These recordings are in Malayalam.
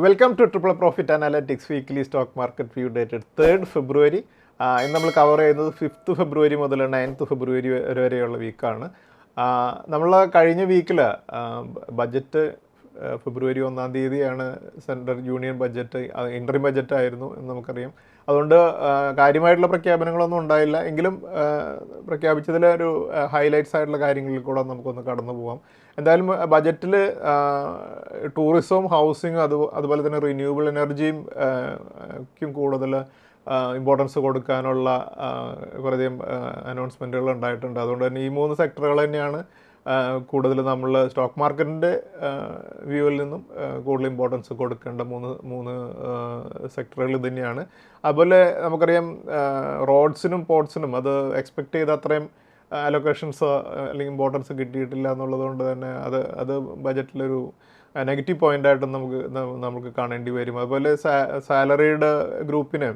Welcome two triple profit analytics weekly stock market view dated 3rd ഫെബ്രുവരി. ഇന്ന് നമ്മൾ കവർ ചെയ്യുന്നത് 5th ഫെബ്രുവരി മുതൽ 9th ഫെബ്രുവരി വരെയുള്ള വീക്കാണ്. നമ്മൾ കഴിഞ്ഞ വീക്കിൽ ബഡ്ജറ്റ് ഫെബ്രുവരി 1-ാം തീയതിയാണ് central union budget, interim budget ആയിരുന്നു എന്ന് നമുക്കറിയാം. അതുകൊണ്ട് കാര്യമായിട്ടുള്ള പ്രഖ്യാപനങ്ങളൊന്നും ഉണ്ടായില്ല. എങ്കിലും പ്രഖ്യാപിച്ചതിലെ ഒരു ഹൈലൈറ്റ്സ് ആയിട്ടുള്ള കാര്യങ്ങളിൽ കൂടെ നമുക്കൊന്ന് കടന്നു പോകാം. എന്തായാലും ബജറ്റിൽ ടൂറിസവും ഹൗസിങ്ങും അതുപോലെ തന്നെ റിന്യൂവബിൾ എനർജിയും കൂടുതൽ ഇമ്പോർട്ടൻസ് കൊടുക്കാനുള്ള കുറേയധികം അനൗൺസ്മെൻറ്റുകൾ ഉണ്ടായിട്ടുണ്ട്. അതുകൊണ്ട് തന്നെ ഈ 3 സെക്ടറുകൾ തന്നെയാണ് കൂടുതൽ നമ്മൾ സ്റ്റോക്ക് മാർക്കറ്റിൻ്റെ വ്യൂവിൽ നിന്നും കൂടുതൽ ഇമ്പോർട്ടൻസ് കൊടുക്കേണ്ട മൂന്ന് സെക്ടറുകൾ ഇത് തന്നെയാണ്. അതുപോലെ നമുക്കറിയാം റോഡ്സിനും പോർട്സിനും അത് എക്സ്പെക്റ്റ് ചെയ്ത അത്രയും അലൊക്കേഷൻസ് അല്ലെങ്കിൽ ഇമ്പോർട്ടൻസ് കിട്ടിയിട്ടില്ല എന്നുള്ളതുകൊണ്ട് തന്നെ അത് ബജറ്റിലൊരു നെഗറ്റീവ് പോയിൻ്റായിട്ട് നമുക്ക് കാണേണ്ടി വരും. അതുപോലെ സാലറീഡ് ഗ്രൂപ്പിന്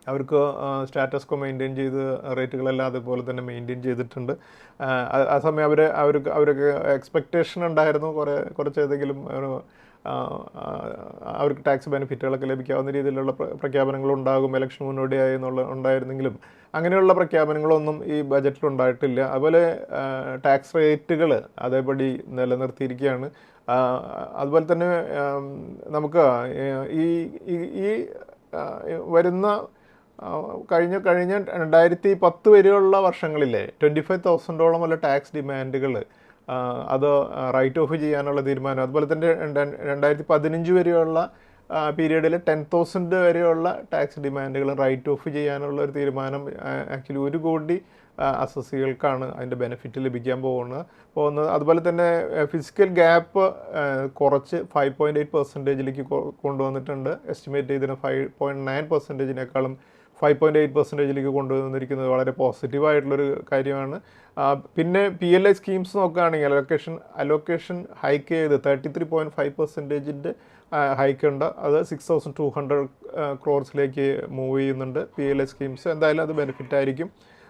അവർക്ക് സ്റ്റാറ്റസ് കോ മെയിൻറ്റെയിൻ ചെയ്ത് റേറ്റുകളെല്ലാം അതുപോലെ തന്നെ മെയിൻറ്റെയിൻ ചെയ്തിട്ടുണ്ട്. ആ സമയം അവർക്ക് എക്സ്പെക്റ്റേഷൻ ഉണ്ടായിരുന്നു കുറച്ചേതെങ്കിലും അവർക്ക് ടാക്സ് ബെനിഫിറ്റുകളൊക്കെ ലഭിക്കാവുന്ന രീതിയിലുള്ള പ്രഖ്യാപനങ്ങളുണ്ടാകും ഇലക്ഷൻ മുന്നോടിയായി ഉണ്ടായിരുന്നെങ്കിലും അങ്ങനെയുള്ള പ്രഖ്യാപനങ്ങളൊന്നും ഈ ബജറ്റിൽ ഉണ്ടായിട്ടില്ല. അതുപോലെ ടാക്സ് റേറ്റുകൾ അതേപടി നിലനിർത്തിയിരിക്കുകയാണ്. അതുപോലെ തന്നെ നമുക്ക് ഈ വരുന്ന കഴിഞ്ഞ 2010 വരെയുള്ള വർഷങ്ങളിലെ 25,000ഓളം ഉള്ള ടാക്സ് ഡിമാൻഡുകൾ അത് റൈറ്റ് ഓഫ് ചെയ്യാനുള്ള തീരുമാനം, അതുപോലെ തന്നെ 2015 വരെയുള്ള പീരീഡിൽ 10,000 വരെയുള്ള ടാക്സ് ഡിമാൻഡുകൾ റൈറ്റ് ഓഫ് ചെയ്യാനുള്ള ഒരു തീരുമാനം ആക്ച്വലി 1 കോടി അസസികൾക്കാണ് അതിൻ്റെ ബെനിഫിറ്റ് ലഭിക്കാൻ പോകുന്നത്. അതുപോലെ തന്നെ ഫിസിക്കൽ ഗ്യാപ്പ് കുറച്ച് 5.8%ലേക്ക് കൊണ്ടുവന്നിട്ടുണ്ട്. എസ്റ്റിമേറ്റ് ചെയ്തതിന് 5.9%-നേക്കാളും 5.8%ലേക്ക് കൊണ്ടുവന്നിരിക്കുന്നത് വളരെ പോസിറ്റീവായിട്ടുള്ളൊരു കാര്യമാണ്. പിന്നെ PLI സ്കീംസ് നോക്കുകയാണെങ്കിൽ അലോക്കേഷൻ ഹൈക്ക് ചെയ്ത് 33.5%-ൻ്റെ ഹൈക്ക് ഉണ്ട്. അത് 6,200 crores-ലേക്ക് മൂവ് ചെയ്യുന്നുണ്ട് PLI സ്കീംസ്. എന്തായാലും അത് ബെനിഫിറ്റ് ആയിരിക്കും.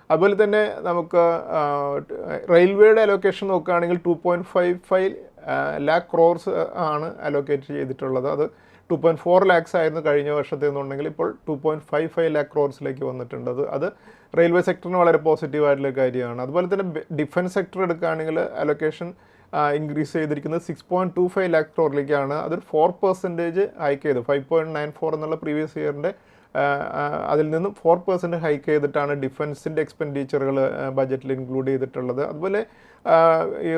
അതുപോലെ തന്നെ നമുക്ക് റെയിൽവേയുടെ അലോക്കേഷൻ നോക്കുകയാണെങ്കിൽ 2.55 lakh crores ആണ് അലോക്കേറ്റ് ചെയ്തിട്ടുള്ളത്. അത് 2.4 lakhs ആയിരുന്നു കഴിഞ്ഞ വർഷത്തെ എന്നുണ്ടെങ്കിൽ ഇപ്പോൾ 2.55 lakh crores-ലേക്ക് വന്നിട്ടുണ്ട്. അത് റെയിൽവേ സെക്ടറിന് വളരെ പോസിറ്റീവായിട്ടുള്ള കാര്യമാണ്. അതുപോലെ തന്നെ ഡിഫൻസ് സെക്ടർ എടുക്കുകയാണെങ്കിൽ അലോക്കേഷൻ ഇൻക്രീസ് ചെയ്തിരിക്കുന്നത് 6.25 lakh crore-ലേക്കാണ്. അതൊരു 4% ഹൈക്ക് ചെയ്തു. 5.94 എന്നുള്ള പ്രീവിയസ് ഇയറിൻ്റെ അതിൽ നിന്നും 4% ഹൈക്ക് ചെയ്തിട്ടാണ് ഡിഫൻസിൻ്റെ എക്സ്പെൻഡിച്ചറുകൾ ബജറ്റിൽ ഇൻക്ലൂഡ് ചെയ്തിട്ടുള്ളത്. അതുപോലെ ഈ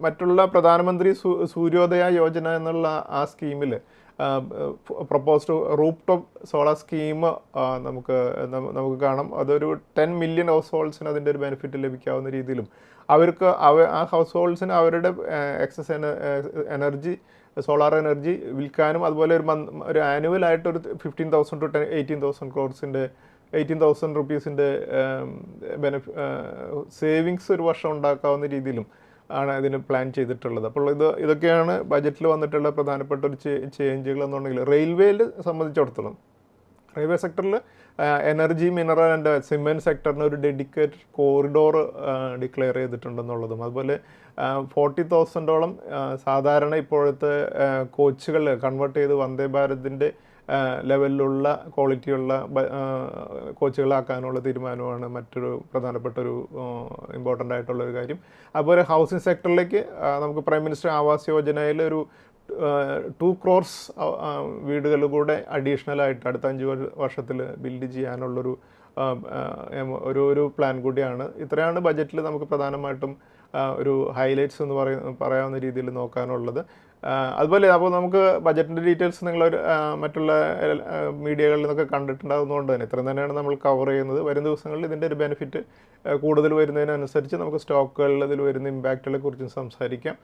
മറ്റുള്ള പ്രധാനമന്ത്രി സൂര്യോദയ യോജന എന്നുള്ള ആ സ്കീമിൽ proposed roof top solar scheme നമുക്ക് കാണാം. അതൊരു 10 million ഹൗസ് ഹോൾഡ്സിന് അതിൻ്റെ ഒരു ബെനിഫിറ്റ് ലഭിക്കാവുന്ന രീതിയിലും അവർക്ക് ആ ഹൗസ് ഹോൾഡ്സിന് അവരുടെ എക്സസ് എനർജി സോളാർ എനർജി വിൽക്കാനും അതുപോലെ ഒരു ആനുവലായിട്ടൊരു 15,000 to 18,000 crores-ൻ്റെ 18,000 rupees-ൻ്റെ സേവിങ്സ് ഒരു വർഷം ഉണ്ടാക്കാവുന്ന രീതിയിലും ആണ് ഇതിന് പ്ലാൻ ചെയ്തിട്ടുള്ളത്. അപ്പോൾ ഇതൊക്കെയാണ് ബജറ്റിൽ വന്നിട്ടുള്ള പ്രധാനപ്പെട്ട ഒരു ചേഞ്ചുകൾ എന്നുണ്ടെങ്കിൽ റെയിൽവേയിൽ സംബന്ധിച്ചിടത്തോളം റെയിൽവേ സെക്ടറിൽ എനർജി, മിനറൽ ആൻഡ് സിമെൻറ്റ് സെക്ടറിന് ഒരു ഡെഡിക്കേറ്റഡ് കോറിഡോർ ഡിക്ലെയർ ചെയ്തിട്ടുണ്ടെന്നുള്ളതും, അതുപോലെ 40,000-ഓളം സാധാരണ ഇപ്പോഴത്തെ കോച്ചുകൾ കൺവേർട്ട് ചെയ്ത് വന്ദേ ഭാരതിൻ്റെ ലെവലിലുള്ള ക്വാളിറ്റിയുള്ള കോച്ചുകളാക്കാനുള്ള തീരുമാനമാണ് മറ്റൊരു പ്രധാനപ്പെട്ട ഒരു ഇമ്പോർട്ടൻ്റ് ആയിട്ടുള്ളൊരു കാര്യം. അതുപോലെ ഹൗസിംഗ് സെക്ടറിലേക്ക് നമുക്ക് പ്രൈം മിനിസ്റ്റർ ആവാസ് യോജനയിൽ ഒരു 2 crores വീടുകൾ കൂടെ അഡീഷണലായിട്ട് അടുത്ത 5 വർഷത്തിൽ ബിൽഡ് ചെയ്യാനുള്ളൊരു ഒരു പ്ലാൻ കൂടിയാണ്. ഇത്രയാണ് ബജറ്റിൽ നമുക്ക് പ്രധാനമായിട്ടും ഒരു ഹൈലൈറ്റ്സ് എന്ന് പറയാവുന്ന രീതിയിൽ നോക്കാനുള്ളത്. അതുപോലെ അപ്പോൾ നമുക്ക് ബജറ്റിൻ്റെ ഡീറ്റെയിൽസ് നിങ്ങൾ മറ്റുള്ള മീഡിയകളിൽ നിന്നൊക്കെ കണ്ടിട്ടുണ്ടാകുന്നതുകൊണ്ട് തന്നെ ഇത്രയും തന്നെയാണ് നമ്മൾ കവർ ചെയ്യുന്നത്. വരും ദിവസങ്ങളിൽ ഇതിൻ്റെ ഒരു ബെനിഫിറ്റ് കൂടുതൽ വരുന്നതിനനുസരിച്ച് നമുക്ക് സ്റ്റോക്കുകളിൽ ഇതിൽ വരുന്ന ഇമ്പാക്റ്റുകളെ കുറിച്ചും സംസാരിക്കാം.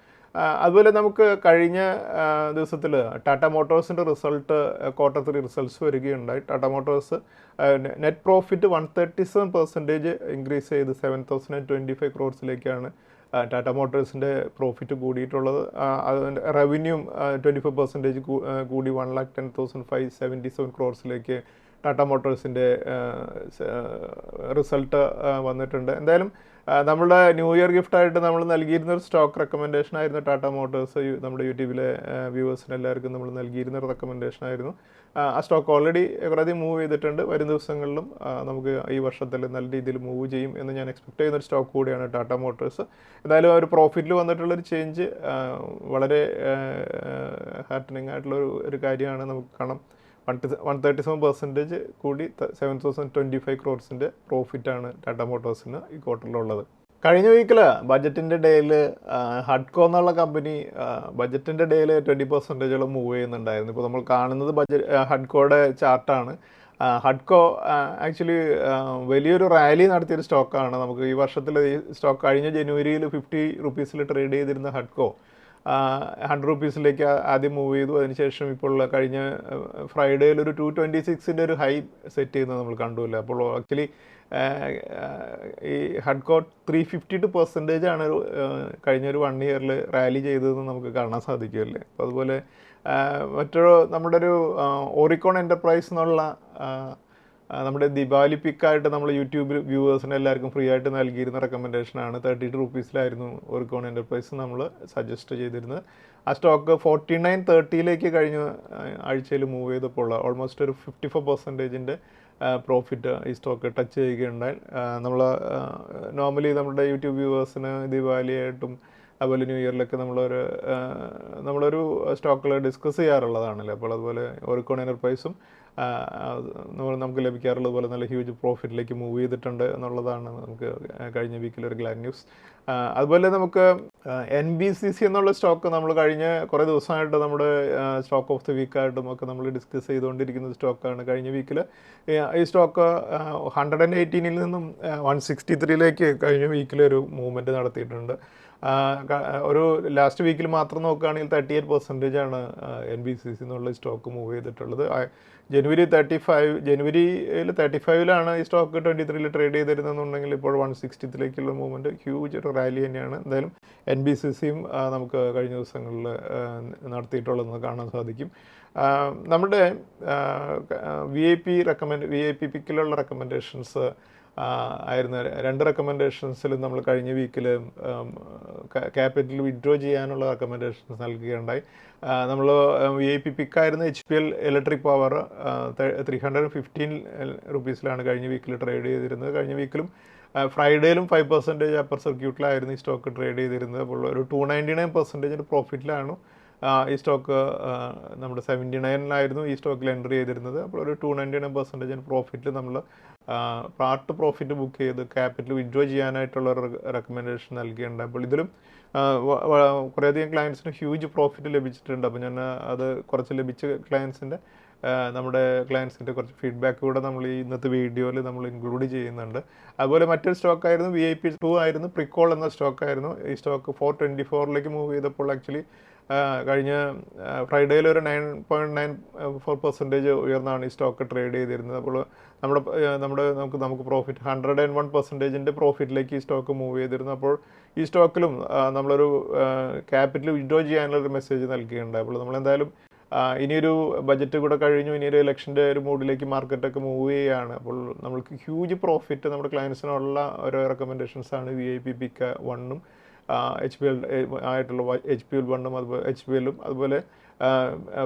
അതുപോലെ നമുക്ക് കഴിഞ്ഞ ദിവസത്തിൽ ടാറ്റ മോട്ടോഴ്സിൻ്റെ Q3 റിസൾട്ട്സ് വരികയുണ്ടായി. Tata motors net profit 137% increase ചെയ്ത് 7,025 crores-ലേക്കാണ് ടാറ്റ മോട്ടോഴ്സിൻ്റെ പ്രോഫിറ്റ് കൂടിയിട്ടുള്ളത്. അതിൻ്റെ റവന്യൂം 25% കൂടി 1,10,577 crores-ലേക്ക് ടാറ്റ മോട്ടോഴ്സിൻ്റെ റിസൾട്ട് വന്നിട്ടുണ്ട്. എന്തായാലും നമ്മുടെ ന്യൂ ഇയർ ഗിഫ്റ്റായിട്ട് നമ്മൾ നൽകിയിരുന്ന ഒരു സ്റ്റോക്ക് റെക്കമെൻഡേഷൻ ആയിരുന്നു ടാറ്റ മോട്ടോഴ്സ്. നമ്മുടെ യൂട്യൂബിലെ വ്യൂവേഴ്സിന് എല്ലാവർക്കും നമ്മൾ നൽകിയിരുന്ന ഒരു റെക്കമെൻഡേഷൻ ആയിരുന്നു. ആ സ്റ്റോക്ക് ഓൾറെഡി കുറേയധികം മൂവ് ചെയ്തിട്ടുണ്ട്. വരും ദിവസങ്ങളിലും നമുക്ക് ഈ വർഷത്തിൽ നല്ല രീതിയിൽ മൂവ് ചെയ്യും എന്ന് ഞാൻ എക്സ്പെക്ട് ചെയ്യുന്ന ഒരു സ്റ്റോക്ക് കൂടിയാണ് ടാറ്റ മോട്ടോഴ്സ്. എന്തായാലും ഒരു പ്രോഫിറ്റിൽ വന്നിട്ടുള്ളൊരു ചേഞ്ച് വളരെ ഹാർട്ടനിങ് ആയിട്ടുള്ള ഒരു കാര്യമാണ്. നമുക്ക് കാണാം 137% കൂടി 7,025 crores പ്രോഫിറ്റാണ് ടാറ്റ മോട്ടോഴ്സിന് ഈ ക്വാർട്ടറിലുള്ളത്. കഴിഞ്ഞ വീക്കിൽ ബജറ്റിൻ്റെ ഡേയിൽ ഹഡ്കോ എന്നുള്ള കമ്പനി ബജറ്റിൻ്റെ ഡേയിൽ 20% മൂവ് ചെയ്യുന്നുണ്ടായിരുന്നു. ഇപ്പോൾ നമ്മൾ കാണുന്നത് ഹഡ്കോയുടെ ചാർട്ടാണ്. ഹഡ്കോ ആക്ച്വലി വലിയൊരു റാലി നടത്തിയൊരു സ്റ്റോക്കാണ്. നമുക്ക് ഈ വർഷത്തിൽ ഈ സ്റ്റോക്ക് കഴിഞ്ഞ ജനുവരിയിൽ 50 rupees ട്രേഡ് ചെയ്തിരുന്ന ഹഡ്കോ 100 rupees ആദ്യം മൂവ് ചെയ്തു. അതിനുശേഷം ഇപ്പോൾ കഴിഞ്ഞ ഫ്രൈഡേയിൽ ഒരു 226 ഒരു ഹൈ സെറ്റ് ചെയ്യുന്നത് നമ്മൾ കണ്ടുമില്ല. അപ്പോൾ ആക്ച്വലി ഈ ഹഡ്കോ 352% ആണ് കഴിഞ്ഞൊരു 1 yearൽ റാലി ചെയ്തതെന്ന് നമുക്ക് കാണാൻ സാധിക്കുമല്ലേ. അപ്പോൾ അതുപോലെ മറ്റൊരു നമ്മുടെ ഒരു ഓറിക്കോൺ എൻ്റർപ്രൈസ് എന്നുള്ള നമ്മുടെ ദിവാലി പിക്കായിട്ട് നമ്മൾ യൂട്യൂബിൽ വ്യൂവേഴ്സിന് എല്ലാവർക്കും ഫ്രീ ആയിട്ട് നൽകിയിരുന്ന റെക്കമെൻഡേഷനാണ്. 32 rupees ഓറിക്കോൺ എൻ്റർപ്രൈസ് നമ്മൾ സജസ്റ്റ് ചെയ്തിരുന്നത്. ആ സ്റ്റോക്ക് 49.30 കഴിഞ്ഞ ആഴ്ചയിൽ മൂവ് ചെയ്തപ്പോൾ ഓൾമോസ്റ്റ് ഒരു 54% പ്രോഫിറ്റ് ഈ സ്റ്റോക്ക് ടച്ച് ചെയ്യുകയുണ്ടായി. നമ്മൾ നോർമലി നമ്മുടെ യൂട്യൂബ് വ്യൂവേഴ്സിന് ദിവാലിയായിട്ടും അതുപോലെ ന്യൂ ഇയറിലൊക്കെ നമ്മളൊരു സ്റ്റോക്കുകൾ ഡിസ്കസ് ചെയ്യാറുള്ളതാണല്ലോ. അപ്പോൾ അതുപോലെ ഓറിക്കോൺ എൻ്റർപ്രൈസും നമുക്ക് ലഭിക്കാറുള്ളത് പോലെ നല്ല ഹ്യൂജ് പ്രോഫിറ്റിലേക്ക് മൂവ് ചെയ്തിട്ടുണ്ട് എന്നുള്ളതാണ് നമുക്ക് കഴിഞ്ഞ വീക്കിലൊരു ഗ്ലാഡ് ന്യൂസ്. അതുപോലെ നമുക്ക് NBCC എന്നുള്ള സ്റ്റോക്ക് നമ്മൾ കഴിഞ്ഞ കുറേ ദിവസമായിട്ട് നമ്മുടെ സ്റ്റോക്ക് ഓഫ് ദി വീക്കായിട്ടും ഒക്കെ നമ്മൾ ഡിസ്കസ് ചെയ്തുകൊണ്ടിരിക്കുന്ന സ്റ്റോക്കാണ്. കഴിഞ്ഞ വീക്കിൽ ഈ സ്റ്റോക്ക് 118 നിന്നും 163 കഴിഞ്ഞ വീക്കിലൊരു മൂവ്മെൻറ്റ് നടത്തിയിട്ടുണ്ട്. ഒരു ലാസ്റ്റ് വീക്കിൽ മാത്രം നോക്കുകയാണെങ്കിൽ 38% ആണ് NBCC എന്നുള്ള സ്റ്റോക്ക് മൂവ് ചെയ്തിട്ടുള്ളത്. ജനുവരിയിൽ 35 ഈ സ്റ്റോക്ക് 23 ട്രേഡ് ചെയ്തിരുന്നെന്നുണ്ടെങ്കിൽ ഇപ്പോൾ 160 മൂവ്മെൻറ്റ് ഹ്യൂജ് ഒരു റാലി തന്നെയാണ്. എന്തായാലും NBCCയും നമുക്ക് കഴിഞ്ഞ ദിവസങ്ങളിൽ നടത്തിയിട്ടുള്ളതെന്ന് കാണാൻ സാധിക്കും. നമ്മുടെ VIP പിക്കിലുള്ള റെക്കമെൻഡേഷൻസ് ആയിരുന്നു. 2 റെക്കമെൻഡേഷൻസിലും നമ്മൾ കഴിഞ്ഞ വീക്കിൽ ക്യാപിറ്റൽ വിഡ്രോ ചെയ്യാനുള്ള റെക്കമെൻഡേഷൻസ് നൽകുകയുണ്ടായി. നമ്മൾ VIP പിക്കായിരുന്നു HPL electric power 315 rupees കഴിഞ്ഞ വീക്കിൽ ട്രേഡ് ചെയ്തിരുന്നത്. കഴിഞ്ഞ വീക്കിലും ഫ്രൈഡേയിലും 5% അപ്പർ സർക്യൂട്ടിലായിരുന്നു ഈ സ്റ്റോക്ക് ട്രേഡ് ചെയ്തിരുന്നത്. അപ്പോൾ ഒരു 299% പ്രോഫിറ്റിലാണ് ഈ സ്റ്റോക്ക്. നമ്മുടെ 79 ഈ സ്റ്റോക്കിൽ എൻട്രി ചെയ്തിരുന്നത്. അപ്പോൾ ഒരു 299% പ്രോഫിറ്റിൽ നമ്മൾ പാർട്ട് പ്രോഫിറ്റ് ബുക്ക് ചെയ്ത് ക്യാപിറ്റൽ വിഡ്രോ ചെയ്യാനായിട്ടുള്ള ഒരു റെക്കമെൻഡേഷൻ നൽകിയിട്ടുണ്ട്. അപ്പോൾ ഇതിലും കുറേയധികം ക്ലയൻസിന് ഹ്യൂജ് പ്രോഫിറ്റ് ലഭിച്ചിട്ടുണ്ട്. അപ്പോൾ ഞാൻ അത് കുറച്ച് ലഭിച്ച നമ്മുടെ ക്ലയൻസിൻ്റെ കുറച്ച് ഫീഡ്ബാക്ക് കൂടെ നമ്മൾ ഈ ഇന്നത്തെ വീഡിയോയിൽ നമ്മൾ ഇൻക്ലൂഡ് ചെയ്യുന്നുണ്ട്. അതുപോലെ മറ്റൊരു സ്റ്റോക്കായിരുന്നു VIP 2 ആയിരുന്നു. പ്രിക്കോൾ എന്ന സ്റ്റോക്കായിരുന്നു. ഈ സ്റ്റോക്ക് 424 മൂവ് ചെയ്തപ്പോൾ ആക്ച്വലി കഴിഞ്ഞ ഫ്രൈഡേയിൽ ഒരു 9.94% ഉയർന്നാണ് ഈ സ്റ്റോക്ക് ട്രേഡ് ചെയ്തിരുന്നത്. അപ്പോൾ നമുക്ക് പ്രോഫിറ്റ് 101% പ്രോഫിറ്റിലേക്ക് ഈ സ്റ്റോക്ക് മൂവ് ചെയ്തിരുന്നു. അപ്പോൾ ഈ സ്റ്റോക്കിലും നമ്മളൊരു ക്യാപിറ്റൽ വിഡ്രോ ചെയ്യാനുള്ളൊരു മെസ്സേജ് നൽകുകയുണ്ടായി. അപ്പോൾ നമ്മളെന്തായാലും ഇനിയൊരു ബജറ്റ് കൂടെ കഴിഞ്ഞു, ഇനിയൊരു ഇലക്ഷൻ്റെ ഒരു മൂഡിലേക്ക് മാർക്കറ്റൊക്കെ മൂവ് ചെയ്യുകയാണ്. അപ്പോൾ നമ്മൾക്ക് ഹ്യൂജ് പ്രോഫിറ്റ് നമ്മുടെ ക്ലയൻസിനുള്ള ഓരോ റെക്കമെൻഡേഷൻസാണ് VIP പിക്ക് 1ഉം HPL ആയിട്ടുള്ള HPL 1ഉം അതുപോലെ HPLഉം അതുപോലെ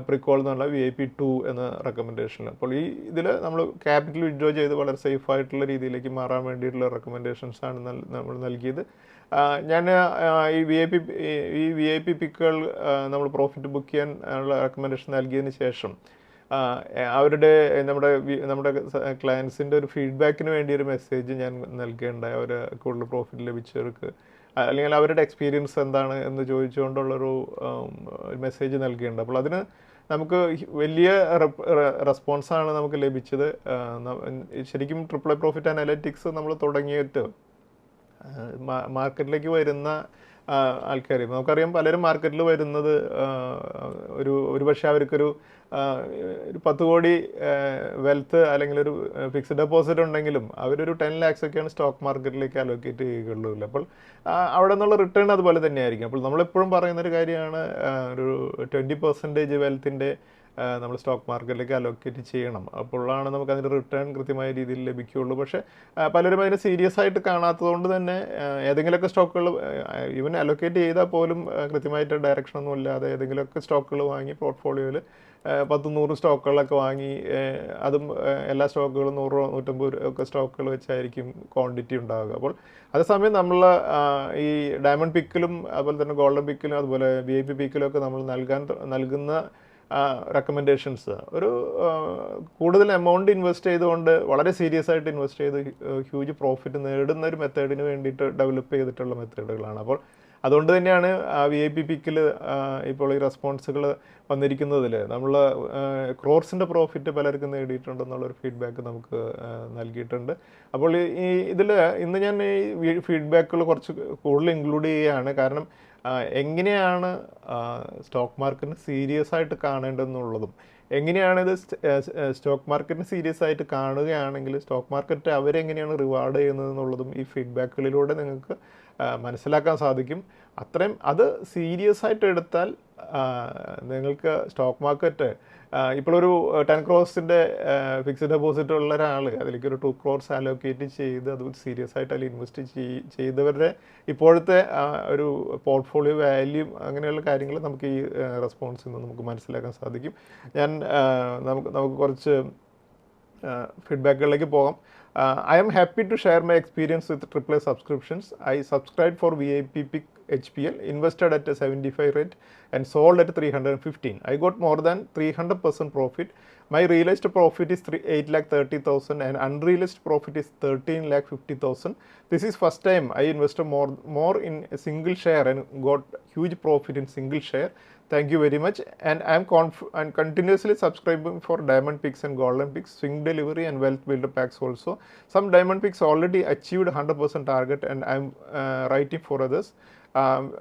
പ്രിക്കോൾ എന്നുള്ള VIP 2 എന്ന റെക്കമെൻഡേഷനിൽ. അപ്പോൾ ഇതിൽ നമ്മൾ ക്യാപിറ്റൽ വിഡ്രോ ചെയ്ത് വളരെ സേഫ് ആയിട്ടുള്ള രീതിയിലേക്ക് മാറാൻ വേണ്ടിയിട്ടുള്ള റെക്കമെൻഡേഷൻസാണ് നമ്മൾ നൽകിയത്. ഞാൻ ഈ VIP പിക്കുകൾ നമ്മൾ പ്രോഫിറ്റ് ബുക്ക് ചെയ്യാൻ ഉള്ള റെക്കമെൻഡേഷൻ നൽകിയതിന് ശേഷം നമ്മുടെ ക്ലയൻസിൻ്റെ ഒരു ഫീഡ്ബാക്കിന് വേണ്ടി ഒരു മെസ്സേജ് ഞാൻ നൽകുകയുണ്ടായി. അവർ കൂടുതൽ പ്രോഫിറ്റ് ലഭിച്ചവർക്ക് അല്ലെങ്കിൽ അവരുടെ എക്സ്പീരിയൻസ് എന്താണ് എന്ന് ചോദിച്ചുകൊണ്ടുള്ളൊരു മെസ്സേജ് നൽകിയിട്ടുണ്ട്. അപ്പോൾ അതിന് നമുക്ക് വലിയ റെസ്പോൺസാണ് നമുക്ക് ലഭിച്ചത്. ശരിക്കും ട്രിപ്പിൾ പ്രോഫിറ്റ് അനലിറ്റിക്സ് നമ്മൾ തുടങ്ങിയിട്ട് മാർക്കറ്റിലേക്ക് വരുന്ന ആൾക്കാർ നമുക്കറിയാം. പലരും മാർക്കറ്റിൽ വരുന്നത് ഒരുപക്ഷെ അവർക്കൊരു 10 കോടി വെൽത്ത് അല്ലെങ്കിൽ ഒരു ഫിക്സ്ഡ് ഡെപ്പോസിറ്റ് ഉണ്ടെങ്കിലും അവരൊരു 10 lakhs ഒക്കെയാണ് സ്റ്റോക്ക് മാർക്കറ്റിലേക്ക് അലോക്കേറ്റ് ചെയ്യുകയുള്ളൂ. അപ്പോൾ അവിടെ നിന്നുള്ള റിട്ടേൺ അതുപോലെ തന്നെയായിരിക്കും. അപ്പോൾ നമ്മളെപ്പോഴും പറയുന്നൊരു കാര്യമാണ് ഒരു 20% വെൽത്തിൻ്റെ നമ്മൾ സ്റ്റോക്ക് മാർക്കറ്റിലേക്ക് അലോക്കേറ്റ് ചെയ്യണം. അപ്പോഴാണ് നമുക്ക് അതിൻ്റെ റിട്ടേൺ കൃത്യമായ രീതിയിൽ ലഭിക്കുകയുള്ളൂ. പക്ഷേ പലരും അതിനെ സീരിയസ് ആയിട്ട് കാണാത്തതുകൊണ്ട് തന്നെ ഏതെങ്കിലുമൊക്കെ സ്റ്റോക്കുകൾ ഈവൻ അലോക്കേറ്റ് ചെയ്താൽ പോലും കൃത്യമായിട്ട് ഡയറക്ഷനൊന്നും ഇല്ലാതെ ഏതെങ്കിലുമൊക്കെ സ്റ്റോക്കുകൾ വാങ്ങി പോർട്ട്ഫോളിയോയിൽ 10-100 സ്റ്റോക്കുകളൊക്കെ വാങ്ങി, അതും എല്ലാ സ്റ്റോക്കുകളും 100-150 ഒക്കെ സ്റ്റോക്കുകൾ വെച്ചായിരിക്കും ക്വാണ്ടിറ്റി ഉണ്ടാകുക. അപ്പോൾ അതേസമയം നമ്മൾ ഈ ഡയമണ്ട് പിക്കിലും അതുപോലെ തന്നെ ഗോൾഡൻ പിക്കിലും അതുപോലെ VIP പിക്കിലും ഒക്കെ നമ്മൾ നൽകുന്ന റെക്കമെൻഡേഷൻസ് ഒരു കൂടുതൽ എമൗണ്ട് ഇൻവെസ്റ്റ് ചെയ്തുകൊണ്ട് വളരെ സീരിയസ് ആയിട്ട് ഇൻവെസ്റ്റ് ചെയ്ത് ഹ്യൂജ് പ്രോഫിറ്റ് നേടുന്ന ഒരു മെത്തേഡിന് വേണ്ടിയിട്ട് ഡെവലപ്പ് ചെയ്തിട്ടുള്ള മെത്തേഡുകളാണ്. അപ്പോൾ അതുകൊണ്ട് തന്നെയാണ് VIP പിക്കിൽ ഇപ്പോൾ ഈ റെസ്പോൺസുകൾ വന്നിരിക്കുന്നതിൽ നമ്മൾ ക്രോർസിൻ്റെ പ്രോഫിറ്റ് പലർക്കും നേടിയിട്ടുണ്ടെന്നുള്ളൊരു ഫീഡ്ബാക്ക് നമുക്ക് നൽകിയിട്ടുണ്ട്. അപ്പോൾ ഈ ഇതിൽ ഇന്ന് ഞാൻ ഈ ഫീഡ്ബാക്കുകൾ കുറച്ച് കൂടുതൽ ഇൻക്ലൂഡ് ചെയ്യുകയാണ്. കാരണം എങ്ങനെയാണ് സ്റ്റോക്ക് മാർക്കറ്റിന് സീരിയസ് ആയിട്ട് കാണേണ്ടതെന്നുള്ളതും എങ്ങനെയാണിത് സ്റ്റോക്ക് മാർക്കറ്റിന് സീരിയസ് ആയിട്ട് കാണുകയാണെങ്കിൽ സ്റ്റോക്ക് മാർക്കറ്റ് അവരെങ്ങനെയാണ് റിവാർഡ് ചെയ്യുന്നതെന്നുള്ളതും ഈ ഫീഡ്ബാക്കുകളിലൂടെ നിങ്ങൾക്ക് മനസ്സിലാക്കാൻ സാധിക്കും. അത്രയും അത് സീരിയസ് ആയിട്ട് എടുത്താൽ നിങ്ങൾക്ക് സ്റ്റോക്ക് മാർക്കറ്റ് ഇപ്പോഴൊരു 10 crores ഫിക്സ്ഡ് ഡെപ്പോസിറ്റ് ഉള്ള ഒരാൾ അതിലേക്ക് ഒരു 2 crores അലോക്കേറ്റ് ചെയ്ത് അത് സീരിയസ് ആയിട്ട് അതിൽ ഇൻവെസ്റ്റ് ചെയ്തവരുടെ ഇപ്പോഴത്തെ ഒരു പോർട്ട്ഫോളിയോ വാല്യൂ അങ്ങനെയുള്ള കാര്യങ്ങൾ നമുക്ക് ഈ റെസ്പോൺസിൽ നിന്ന് നമുക്ക് മനസ്സിലാക്കാൻ സാധിക്കും. നമുക്ക് കുറച്ച് ഫീഡ്ബാക്കുകളിലേക്ക് പോകാം. I am happy to share my experience with AAA subscriptions. I subscribed for VIP Pick HPL, invested at a 75 rate and sold at 315. I got more than 300% profit. My realized profit is 8,30,000 and unrealized profit is 13,50,000. This is first time I invested more in a single share and got huge profit in single share. Thank you very much. And I'm continuously subscribing for Diamond Picks and Golden Picks, Swing Delivery and Wealth Builder Packs also. Some Diamond Picks already achieved 100% target and I'm writing for others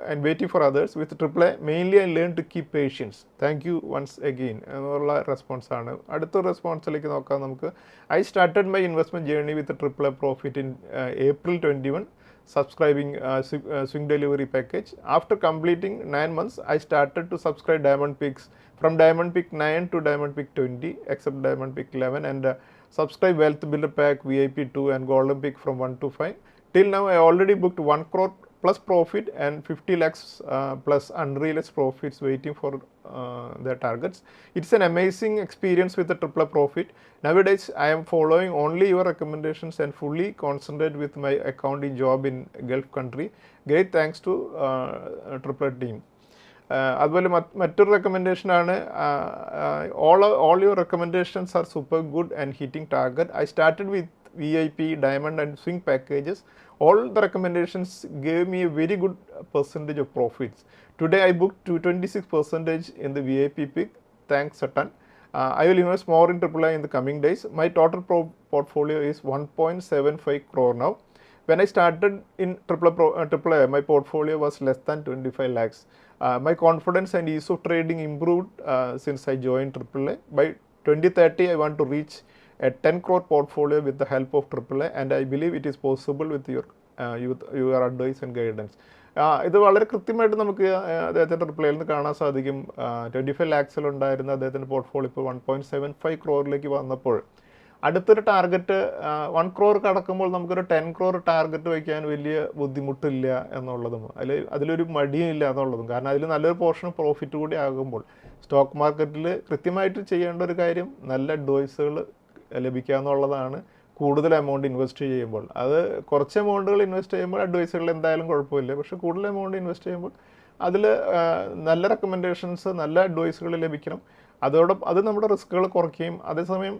and waiting for others. With AAA, mainly I learned to keep patience. Thank you once again. എന്നുള്ള റെസ്പോൺസാണ്. അടുത്ത റെസ്പോൺസിലേക്ക് നോക്കാം നമുക്ക്. I started my investment journey with a AAA profit in April 21. Subscribing Swing Delivery package. After completing 9 months, I started to subscribe Diamond Picks from Diamond Pick 9 to Diamond Pick 20, except Diamond Pick 11, and subscribe Wealth Builder Pack VIP 2 and Golden Pick from 1 to 5. Till now, I already booked 1 crore plus profit and 50 lakhs plus unrealized profits waiting for their targets. It's an amazing experience with the AAA profit. Nowadays, I am following only your recommendations and fully concentrate with my accounting job in Gulf country. Great thanks to AAA team. അതുപോലെ മറ്റൊരു റെക്കമെൻഡേഷനാണ് all your recommendations are super good and hitting target. I started with VIP, Diamond and Swing packages. All the recommendations gave me a very good percentage of profits. Today I booked 226% in the VIP pick. Thanks a ton. I will invest more in AAA in the coming days. My total portfolio is 1.75 crore now. When I started in AAA, my portfolio was less than 25 lakhs. My confidence and ease of trading improved since I joined AAA. By 2030, I want to reach a 10 crore portfolio with the help of AAA, and I believe it is possible with your advice and guidance. ഇത് വളരെ കൃത്യമായിട്ട് നമുക്ക് അദ്ദേഹത്തിൻ്റെ റിപ്ലൈയിൽ നിന്ന് കാണാൻ സാധിക്കും. 25 lakhsലുണ്ടായിരുന്ന അദ്ദേഹത്തിൻ്റെ പോർട്ട്ഫോളിയോ ഇപ്പോൾ 1.75 crore വന്നപ്പോൾ അടുത്തൊരു ടാർഗറ്റ് 1 crore കടക്കുമ്പോൾ നമുക്കൊരു 10 crore ടാർഗറ്റ് വയ്ക്കാൻ വലിയ ബുദ്ധിമുട്ടില്ല എന്നുള്ളതും അതിലൊരു മടിയും ഇല്ല എന്നുള്ളതും. കാരണം അതിൽ നല്ലൊരു പോർഷൻ പ്രോഫിറ്റ് കൂടി ആകുമ്പോൾ സ്റ്റോക്ക് മാർക്കറ്റിൽ കൃത്യമായിട്ട് ചെയ്യേണ്ട ഒരു കാര്യം നല്ല അഡ്വൈസുകൾ ലഭിക്കുക എന്നുള്ളതാണ്. കൂടുതൽ എമൗണ്ട് ഇൻവെസ്റ്റ് ചെയ്യുമ്പോൾ അത് കുറച്ച് എമൗണ്ടുകൾ ഇൻവെസ്റ്റ് ചെയ്യുമ്പോൾ അഡ്വൈസുകൾ എന്തായാലും കുഴപ്പമില്ല. പക്ഷേ കൂടുതൽ എമൗണ്ട് ഇൻവെസ്റ്റ് ചെയ്യുമ്പോൾ അതിൽ നല്ല റെക്കമെൻഡേഷൻസ് നല്ല അഡ്വൈസുകൾ ലഭിക്കണം. അതോടൊപ്പം അത് നമ്മുടെ റിസ്കുകൾ കുറയ്ക്കുകയും അതേസമയം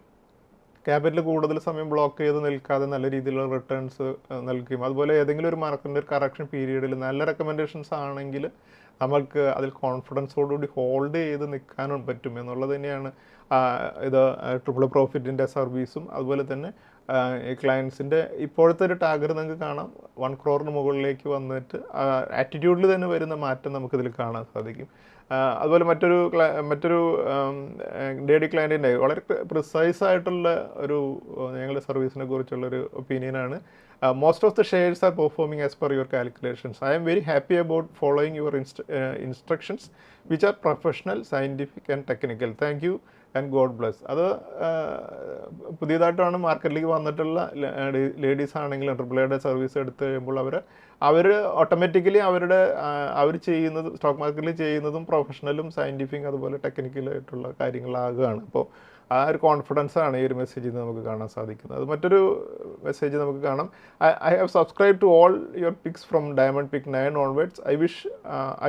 ക്യാപിറ്റൽ കൂടുതൽ സമയം ബ്ലോക്ക് ചെയ്ത് നിൽക്കാതെ നല്ല രീതിയിലുള്ള റിട്ടേൺസ് നൽകുകയും അതുപോലെ ഏതെങ്കിലും ഒരു മാർക്കറ്റിൻ്റെ ഒരു കറക്ഷൻ പീരീഡിൽ നല്ല റെക്കമെൻഡേഷൻസ് ആണെങ്കിൽ നമുക്ക് അതിൽ കോൺഫിഡൻസോടുകൂടി ഹോൾഡ് ചെയ്ത് നിൽക്കാനും പറ്റും എന്നുള്ളത് തന്നെയാണ് ഇത് ട്രിപ്പിൾ പ്രോഫിറ്റിൻ്റെ സർവീസും. അതുപോലെ തന്നെ ഈ ക്ലയൻസിൻ്റെ ഇപ്പോഴത്തെ ഒരു ടാർഗറ്റ് നിങ്ങൾക്ക് കാണാം 1 crore മുകളിലേക്ക് വന്നിട്ട് ആറ്റിറ്റ്യൂഡിൽ തന്നെ വരുന്ന മാറ്റം നമുക്കിതിൽ കാണാൻ സാധിക്കും. അതുപോലെ മറ്റൊരു ഡേഡി ക്ലയൻറ്റിൻ്റെ വളരെ പ്രിസൈസ് ആയിട്ടുള്ള ഒരു ഞങ്ങളുടെ സർവീസിനെ കുറിച്ചുള്ളൊരു ഒപ്പീനിയനാണ്. Most of the shares are performing as per your calculations. I am very happy about following your instructions, which are professional, scientific and technical. Thank you and God bless. അത് പുതിയതായിട്ടാണ് മാർക്കറ്റിലേക്ക് വന്നിട്ടുള്ള ലേഡീസ് ആണെങ്കിലും ട്രിപ്പിൾ സർവീസ് എടുത്തു കഴിയുമ്പോൾ അവർ ഓട്ടോമാറ്റിക്കലി അവർ ചെയ്യുന്നത് സ്റ്റോക്ക് മാർക്കറ്റിൽ ചെയ്യുന്നതും പ്രൊഫഷണലും സയൻറ്റിഫിക് അതുപോലെ ടെക്നിക്കലായിട്ടുള്ള കാര്യങ്ങളാകുകയാണ്. അപ്പോൾ ആ ഒരു കോൺഫിഡൻസ് ആണ് ഈ ഒരു മെസ്സേജിൽ നിന്ന് നമുക്ക് കാണാൻ സാധിക്കുന്നത്. അത് മറ്റൊരു മെസ്സേജ് നമുക്ക് കാണാം. I have subscribed to all your picks from Diamond Pick 9 onwards. I wish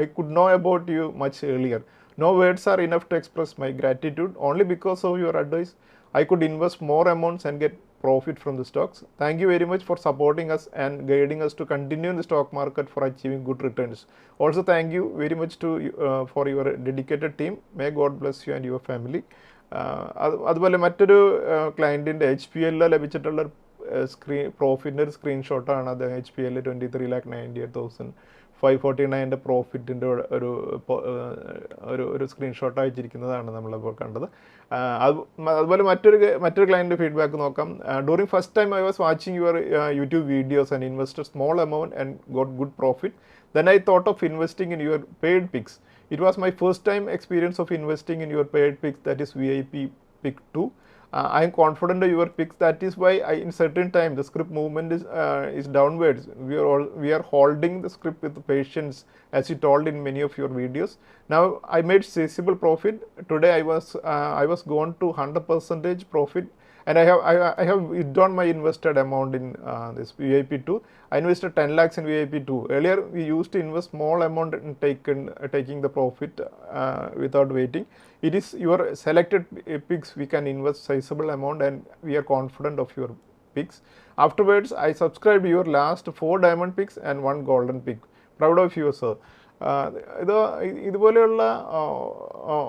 I could know about you much earlier. No words are enough to express my gratitude. Only because of your advice, I could invest more amounts and get profit from the stocks. Thank you very much for supporting us and guiding us to continue in the stock market for achieving good returns. Also, thank you very much for your dedicated team. May God bless you and your family. അതുപോലെ മറ്റൊരു ക്ലയൻറ്റിൻ്റെ HPL ലഭിച്ചിട്ടുള്ള പ്രോഫിറ്റിൻ്റെ ഒരു സ്ക്രീൻഷോട്ടാണ് അത്. HPL 23,98,549 പ്രോഫിറ്റിൻ്റെ ഒരു സ്ക്രീൻഷോട്ട് അയച്ചിരിക്കുന്നതാണ് നമ്മളിപ്പോൾ കണ്ടത്. അതുപോലെ മറ്റൊരു ക്ലയൻറ്റ് ഫീഡ്ബാക്ക് നോക്കാം. During first time I was watching your YouTube videos and invested small amount and got good profit. Then I thought of investing in your paid picks. It was my first time experience of investing in your paid picks, that is VIP pick 2. I am confident of your picks. That is why in certain time the script movement is downwards. We are holding the script with patience, as you told in many of your videos. Now I made sizable profit. Today I was gone to 100% profit. And I have withdrawn my invested amount in this VIP 2. I invested 10 lakhs in VIP 2. Earlier we used to invest small amount in taking the profit without waiting. It is your selected picks we can invest sizable amount, and we are confident of your picks. Afterwards, I subscribed your last 4 diamond picks and 1 golden pick. Proud of you, sir. ഇതുപോലെയുള്ള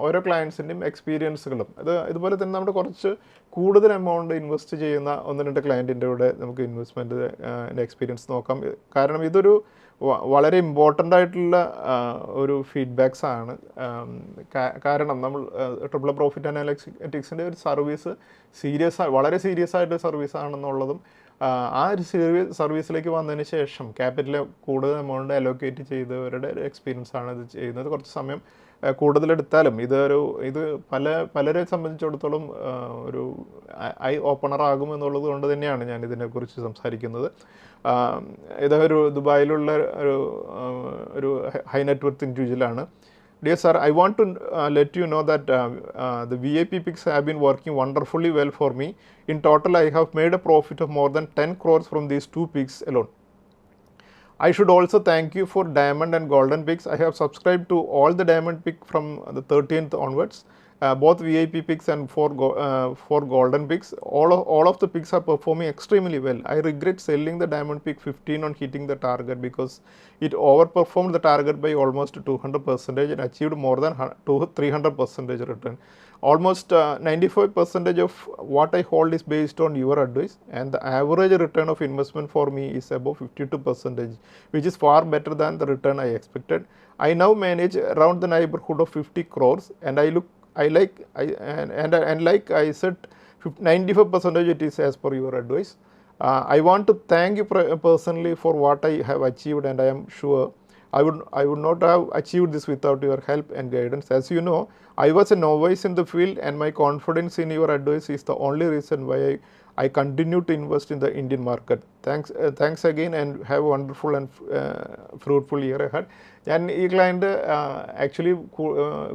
ഓരോ ക്ലയൻസിൻ്റെയും എക്സ്പീരിയൻസുകളും ഇതുപോലെ തന്നെ നമ്മുടെ കുറച്ച് കൂടുതൽ എമൗണ്ട് ഇൻവെസ്റ്റ് ചെയ്യുന്ന 1-2 ക്ലയൻറ്റിൻ്റെ കൂടെ നമുക്ക് ഇൻവെസ്റ്റ്മെൻറ്റിൻ്റെ എക്സ്പീരിയൻസ് നോക്കാം. കാരണം ഇതൊരു വളരെ ഇമ്പോർട്ടൻ്റ് ആയിട്ടുള്ള ഒരു ഫീഡ്ബാക്സ് ആണ്. കാരണം നമ്മൾ ട്രിപ്പിൾ പ്രോഫിറ്റ് അനാലിറ്റിക്സിൻ്റെ ഒരു സർവീസ് വളരെ സീരിയസ് ആയിട്ട് സർവീസ് ആണെന്നുള്ളതും ആ ഒരു സർവീസിലേക്ക് വന്നതിന് ശേഷം ക്യാപിറ്റൽ കൂടുതൽ എമൗണ്ട് അലോക്കേറ്റ് ചെയ്തവരുടെ എക്സ്പീരിയൻസ് ആണ് ഇത് ചെയ്യുന്നത്. കുറച്ച് സമയം കൂടുതലെടുത്താലും ഇത് പലരെ സംബന്ധിച്ചിടത്തോളം ഒരു ഐ ഓപ്പണർ ആകും എന്നുള്ളത് കൊണ്ട് തന്നെയാണ് ഞാൻ ഇതിനെക്കുറിച്ച് സംസാരിക്കുന്നത്. ഇതൊരു ദുബായിലുള്ള ഒരു ഹൈ നെറ്റ്വർത്ത് ഇൻഡിവിജ്വലാണ്. Dear sir, I want to let you know that the VIP picks have been working wonderfully well for me. In total, I have made a profit of more than 10 crores from these 2 picks alone. I should also thank you for diamond and golden picks. I have subscribed to all the diamond pick from the 13th onwards. Both VIP picks and 4 golden picks. All of the picks are performing extremely well. I regret selling the diamond pick 15 on hitting the target because it overperformed the target by almost 200% and achieved more than 300% return. Almost 95% of what I hold is based on your advice, and the average return of investment for me is above 52%, which is far better than the return I expected. I now manage around the neighborhood of 50 crores, and like I said, 95% it is as per your advice. I want to thank you personally for what I have achieved, and I am sure I would not have achieved this without your help and guidance. As you know, I was a novice in the field, and my confidence in your advice is the only reason why I continue to invest in the Indian market. Thanks again, and have a wonderful and fruitful year ahead. ഞാൻ ഈ ക്ലയൻറ്റ് ആക്ച്വലി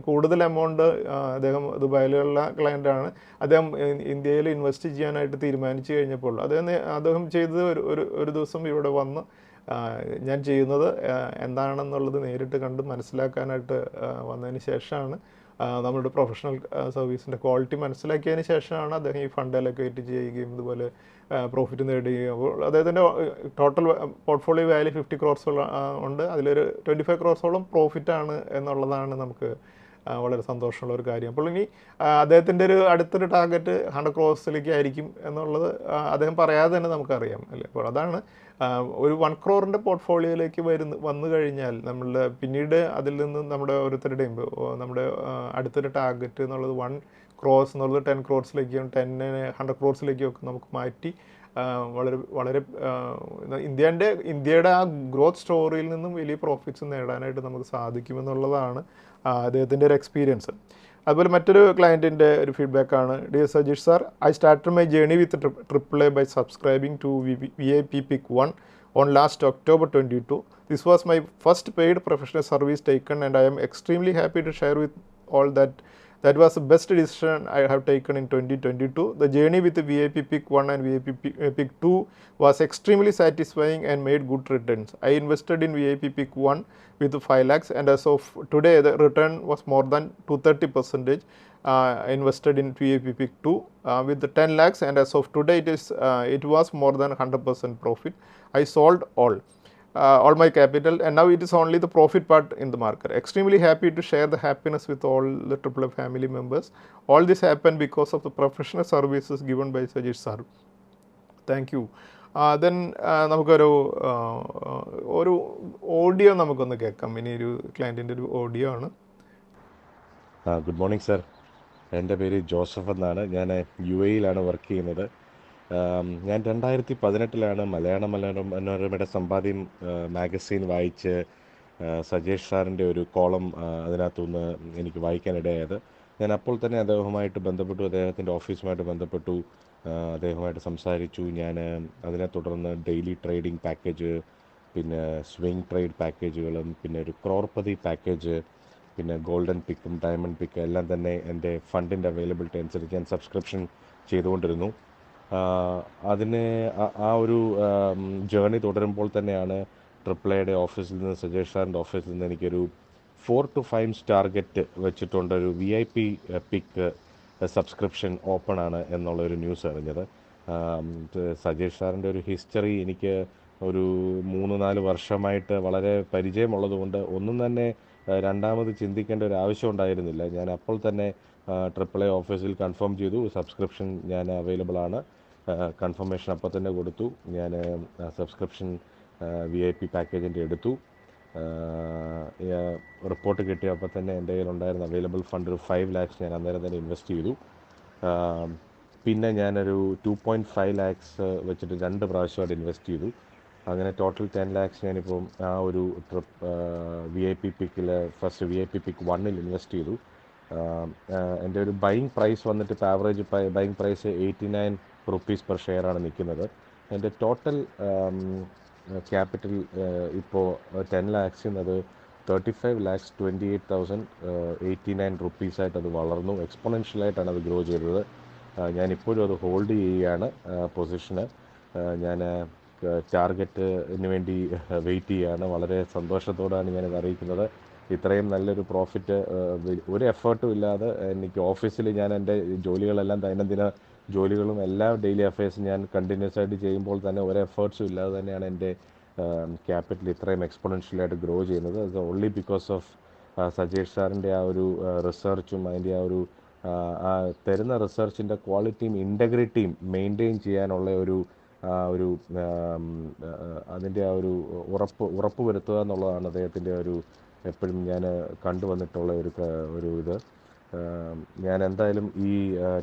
കൂടുതൽ എമൗണ്ട് അദ്ദേഹം ദുബായിലുള്ള ക്ലയൻറ്റാണ്. അദ്ദേഹം ഇന്ത്യയിൽ ഇൻവെസ്റ്റ് ചെയ്യാനായിട്ട് തീരുമാനിച്ചു കഴിഞ്ഞപ്പോൾ അദ്ദേഹം ചെയ്തത് ഒരു ദിവസം ഇവിടെ വന്ന് ഞാൻ ചെയ്യുന്നത് എന്താണെന്നുള്ളത് നേരിട്ട് കണ്ട് മനസ്സിലാക്കാനായിട്ട് വന്നതിന് ശേഷമാണ്, നമ്മുടെ പ്രൊഫഷണൽ സർവീസിൻ്റെ ക്വാളിറ്റി മനസ്സിലാക്കിയതിന് ശേഷമാണ് അദ്ദേഹം ഈ ഫണ്ട് അലോക്കേറ്റ് ചെയ്യുകയും ഇതുപോലെ പ്രോഫിറ്റ് നേടുകയും. അപ്പോൾ അദ്ദേഹത്തിൻ്റെ ടോട്ടൽ പോർട്ട്ഫോളിയോ വാല്യൂ 50 crores ഉണ്ട്. അതിലൊരു 25 crores പ്രോഫിറ്റാണ് എന്നുള്ളതാണ് നമുക്ക് വളരെ സന്തോഷമുള്ള ഒരു കാര്യം. അപ്പോൾ ഇനി അദ്ദേഹത്തിൻ്റെ അടുത്തൊരു ടാർഗറ്റ് 100 crores ആയിരിക്കും എന്നുള്ളത് അദ്ദേഹം പറയാതെ തന്നെ നമുക്കറിയാം അല്ലേ. അപ്പോൾ അതാണ് ഒരു 1 crore പോർട്ട്ഫോളിയോയിലേക്ക് വന്നു കഴിഞ്ഞാൽ നമ്മളുടെ പിന്നീട് അതിൽ നിന്ന് നമ്മുടെ ഓരോരുത്തരുടെയും നമ്മുടെ അടുത്തൊരു ടാർഗറ്റ് എന്നുള്ളത് 1 crores എന്നുള്ളത് 10 crores 100 crores ഒക്കെ നമുക്ക് മാറ്റി വളരെ വളരെ ഇന്ത്യയുടെ ആ ഗ്രോത്ത് സ്റ്റോറിയിൽ നിന്നും വലിയ പ്രോഫിറ്റ്സ് നേടാനായിട്ട് നമുക്ക് സാധിക്കുമെന്നുള്ളതാണ് അദ്ദേഹത്തിൻ്റെ ഒരു എക്സ്പീരിയൻസ്. അതുപോലെ മറ്റൊരു ക്ലയൻറ്റിൻ്റെ ഒരു ഫീഡ്ബാക്കാണ്, dear Sajeesh sir, I started my journey with AAA by subscribing to VIP Pick 1 on last October 22. This was my first paid professional service taken and I am extremely happy to share with all that was the best decision I have taken in 2022. The journey with the VIP Pick 1 and Pick 2 was extremely satisfying and made good returns. I invested in VIP Pick 1 with 5 lakhs and as of today the return was more than 230%. Invested in VIP Pick 2 with the 10 lakhs and as of today it was more than 100% profit. I sold all my capital and now it is only the profit part in the market. Extremely happy to share the happiness with all the AAA family members. All this happened because of the professional services given by Sajesh sir. Thank you. Then നമുക്കൊരു ഒരു ഓഡിയോ നമുക്കൊന്ന് കേൾക്കാം. ഇനി ഒരു ക്ലയൻറ്റിൻ്റെ ഒരു ഓഡിയോ ആണ്. ഗുഡ് മോർണിംഗ് സർ, എൻ്റെ പേര് ജോസഫ് എന്നാണ്. ഞാൻ UAE-യിലാണ് വർക്ക് ചെയ്യുന്നത്. ഞാൻ 2018 മലയാള മനോരമയുടെ സമ്പാദ്യം മാഗസീൻ വായിച്ച് സജേഷ് സാറിൻ്റെ ഒരു കോളം അതിനകത്തുനിന്ന് എനിക്ക് വായിക്കാനിടയായത്. ഞാൻ അപ്പോൾ തന്നെ അദ്ദേഹവുമായിട്ട് ബന്ധപ്പെട്ടു, അദ്ദേഹത്തിൻ്റെ ഓഫീസുമായിട്ട് ബന്ധപ്പെട്ടു, അദ്ദേഹവുമായിട്ട് സംസാരിച്ചു. ഞാൻ അതിനെ തുടർന്ന് ഡെയിലി ട്രേഡിംഗ് പാക്കേജ്, പിന്നെ സ്വിംഗ് ട്രേഡ് പാക്കേജുകളും, പിന്നെ ഒരു ക്രോർപതി പാക്കേജ്, പിന്നെ ഗോൾഡൻ പിക്കും ഡയമണ്ട് പിക്കും എല്ലാം തന്നെ എൻ്റെ ഫണ്ടിൻ്റെ അവൈലബിലിറ്റി അനുസരിച്ച് ഞാൻ സബ്സ്ക്രിപ്ഷൻ ചെയ്തുകൊണ്ടിരുന്നു. അതിന് ആ ഒരു ജേർണി തുടരുമ്പോൾ തന്നെയാണ് AAAയുടെ ഓഫീസിൽ നിന്ന്, സജേഷ് സാറിൻ്റെ ഓഫീസിൽ നിന്ന് എനിക്കൊരു 4 to 5 ടാർഗറ്റ് വെച്ചിട്ടുണ്ട്, ഒരു VIP പിക്ക് സബ്സ്ക്രിപ്ഷൻ ഓപ്പൺ ആണ് എന്നുള്ളൊരു ന്യൂസ് അറിഞ്ഞത്. സജേഷ് സാറിൻ്റെ ഒരു ഹിസ്റ്ററി എനിക്ക് ഒരു 3-4 വർഷമായിട്ട് വളരെ പരിചയമുള്ളതുകൊണ്ട് ഒന്നും തന്നെ രണ്ടാമത് ചിന്തിക്കേണ്ട ഒരു ആവശ്യം ഉണ്ടായിരുന്നില്ല. ഞാൻ അപ്പോൾ തന്നെ AAA ഓഫീസിൽ കൺഫേം ചെയ്തു, സബ്സ്ക്രിപ്ഷൻ ഞാൻ അവൈലബിൾ ആണ്. കൺഫർമേഷൻ അപ്പോൾ തന്നെ കൊടുത്തു. ഞാൻ സബ്സ്ക്രിപ്ഷൻ VIP പാക്കേജിൻ്റെ എടുത്തു. റിപ്പോർട്ട് കിട്ടിയപ്പോൾ തന്നെ എൻ്റെ കയ്യിലുണ്ടായിരുന്ന അവൈലബിൾ ഫണ്ട് ഒരു 5 lakhs ഞാൻ അന്നേരം തന്നെ ഇൻവെസ്റ്റ് ചെയ്തു. പിന്നെ ഞാനൊരു 2.5 lakhs വെച്ചിട്ട് 2 പ്രാവശ്യമായിട്ട് ഇൻവെസ്റ്റ് ചെയ്തു. അങ്ങനെ ടോട്ടൽ 10 lakhs ഞാനിപ്പം ആ ഒരു VIP പിക്കിൽ ഫസ്റ്റ് VIP പിക്ക് 1-ൽ ഇൻവെസ്റ്റ് ചെയ്തു. എൻ്റെ ഒരു ബൈയിങ് പ്രൈസ് വന്നിട്ട് ഇപ്പോൾ average buying price 89 rupees per share ആണ് നിൽക്കുന്നത്. എൻ്റെ ടോട്ടൽ ക്യാപിറ്റൽ ഇപ്പോൾ 10 lakhs എന്നത് 35,28,089 rupees ആയിട്ട് അത് വളർന്നു. എക്സ്പോണൻഷ്യലായിട്ടാണ് അത് ഗ്രോ ചെയ്തത്. ഞാനിപ്പോഴും അത് ഹോൾഡ് ചെയ്യുകയാണ് പൊസിഷന്. ഞാൻ ടാർഗറ്റിന് വേണ്ടി വെയിറ്റ് ചെയ്യുകയാണ്. വളരെ സന്തോഷത്തോടാണ് ഞാനത് അറിയിക്കുന്നത്. ഇത്രയും നല്ലൊരു പ്രോഫിറ്റ് ഒരു എഫേർട്ടും ഇല്ലാതെ എനിക്ക് ഓഫീസിൽ ഞാൻ എൻ്റെ ജോലികളെല്ലാം, ദൈനംദിന ജോലികളും എല്ലാ ഡെയിലി അഫയേഴ്സും ഞാൻ കണ്ടിന്യൂസ് ആയിട്ട് ചെയ്യുമ്പോൾ തന്നെ ഒരു എഫേർട്സും ഇല്ലാതെ തന്നെയാണ് എൻ്റെ ക്യാപിറ്റൽ ഇത്രയും എക്സ്പോണൻഷ്യലായിട്ട് ഗ്രോ ചെയ്യുന്നത്. അത് ഓൺലി ബിക്കോസ് ഓഫ് സജേഷ് സാറിൻ്റെ ആ ഒരു റിസർച്ചും അതിൻ്റെ ആ തരുന്ന റിസർച്ചിൻ്റെ ക്വാളിറ്റിയും ഇൻറ്റഗ്രിറ്റിയും മെയിൻറ്റെയിൻ ചെയ്യാനുള്ള ഒരു അതിൻ്റെ ആ ഒരു ഉറപ്പ് വരുത്തുക എന്നുള്ളതാണ് അദ്ദേഹത്തിൻ്റെ ഒരു എപ്പോഴും ഞാൻ കണ്ടുവന്നിട്ടുള്ള ഒരു ഇത്. ഞാൻ എന്തായാലും ഈ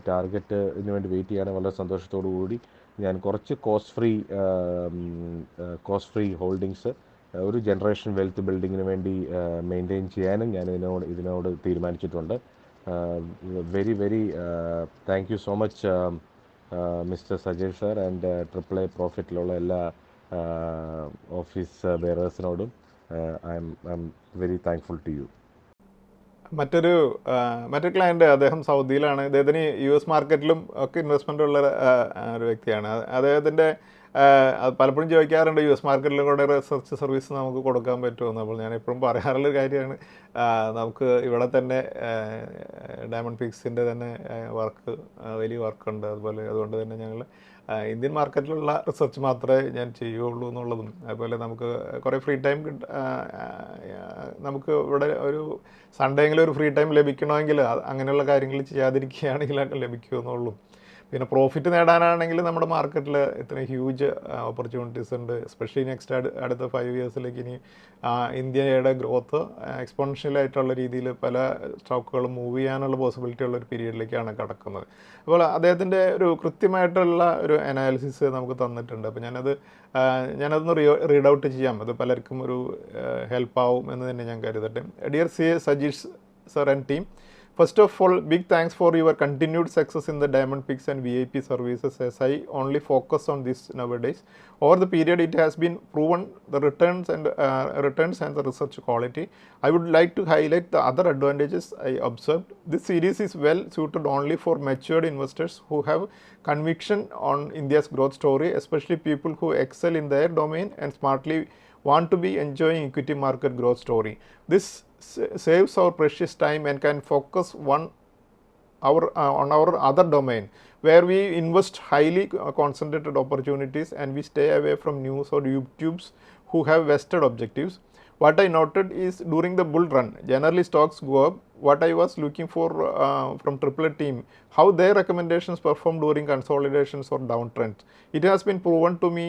ടാർഗറ്റിന് വേണ്ടി വെയിറ്റ് ചെയ്യാൻ വളരെ സന്തോഷത്തോടു കൂടി ഞാൻ കുറച്ച് കോസ്റ്റ് ഫ്രീ ഹോൾഡിങ്സ് ഒരു ജനറേഷൻ വെൽത്ത് ബിൽഡിങ്ങിന് വേണ്ടി മെയിൻറ്റെയിൻ ചെയ്യാനും ഞാൻ ഇതിനോട് തീരുമാനിച്ചിട്ടുണ്ട്. Very thank you so much mister Sajesh sir and AAA പ്രോഫിറ്റിലുള്ള എല്ലാ ഓഫീസ് ബെയറേഴ്സിനോടും I am very thankful to you. മറ്റൊരു ക്ലയൻറ്റ്, അദ്ദേഹം സൗദിയിലാണ്. അദ്ദേഹത്തിന് US മാർക്കറ്റിലും ഒക്കെ ഇൻവെസ്റ്റ്മെൻ്റ് ഉള്ള ഒരു വ്യക്തിയാണ്. അദ്ദേഹത്തിൻ്റെ പലപ്പോഴും ചോദിക്കാറുണ്ട് US മാർക്കറ്റിലും കൂടെ റിസർച്ച് സർവീസ് നമുക്ക് കൊടുക്കാൻ പറ്റുമെന്ന്. അപ്പോൾ ഞാൻ എപ്പോഴും പറയാറുള്ളൊരു കാര്യമാണ്, നമുക്ക് ഇവിടെ തന്നെ ഡയമണ്ട് പിക്സിൻ്റെ തന്നെ വലിയ വർക്കുണ്ട്. അതുകൊണ്ട് തന്നെ ഞങ്ങൾ ഇന്ത്യൻ മാർക്കറ്റിലുള്ള റിസർച്ച് മാത്രമേ ഞാൻ ചെയ്യുകയുള്ളൂ എന്നുള്ളതും, അതുപോലെ നമുക്ക് കുറേ ഫ്രീ ടൈം നമുക്ക് ഇവിടെ ഒരു സൺഡേയെങ്കിലും ഒരു ഫ്രീ ടൈം ലഭിക്കണമെങ്കിൽ അങ്ങനെയുള്ള കാര്യങ്ങൾ ചെയ്യാതിരിക്കുകയാണെങ്കിൽ ലഭിക്കുമെന്നുള്ളൂ. പിന്നെ പ്രോഫിറ്റ് നേടാനാണെങ്കിൽ നമ്മുടെ മാർക്കറ്റിൽ ഇത്ര ഹ്യൂജ് ഓപ്പർച്യൂണിറ്റീസ് ഉണ്ട്. എസ്പെഷ്യലി നെക്സ്റ്റ് അടുത്ത 5 ഇയേഴ്സിലേക്ക് ഇനി ഇന്ത്യയുടെ ഗ്രോത്ത് എക്സ്പോണൻഷ്യലായിട്ടുള്ള രീതിയിൽ പല സ്റ്റോക്കുകളും മൂവ് ചെയ്യാനുള്ള പോസിബിലിറ്റി ഉള്ള ഒരു പീരീഡിലേക്കാണ് കടക്കുന്നത്. അപ്പോൾ അദ്ദേഹത്തിൻ്റെ ഒരു കൃത്യമായിട്ടുള്ള ഒരു അനാലിസിസ് നമുക്ക് തന്നിട്ടുണ്ട്. അപ്പോൾ ഞാനതൊന്ന് റീഡ് ഔട്ട് ചെയ്യാം. അത് പലർക്കും ഒരു ഹെൽപ്പ് ആവും എന്ന് തന്നെ ഞാൻ കരുതട്ടെ. Dear Sajeesh sir and team, first of all, big thanks for your continued success in the Diamond Picks and VIP services, as I only focus on this nowadays. Over the period, it has been proven the returns and the research quality. I would like to highlight the other advantages I observed. This series is well suited only for matured investors who have conviction on India's growth story, especially people who excel in their domain and smartly want to be enjoying equity market growth story. This saves our precious time and can focus on our other domain, where we invest highly concentrated opportunities and we stay away from news or YouTubes who have vested objectives. What I noted is during the bull run, generally stocks go up. What I was looking for from AAA team, how their recommendations perform during consolidations or downtrends. It has been proven to me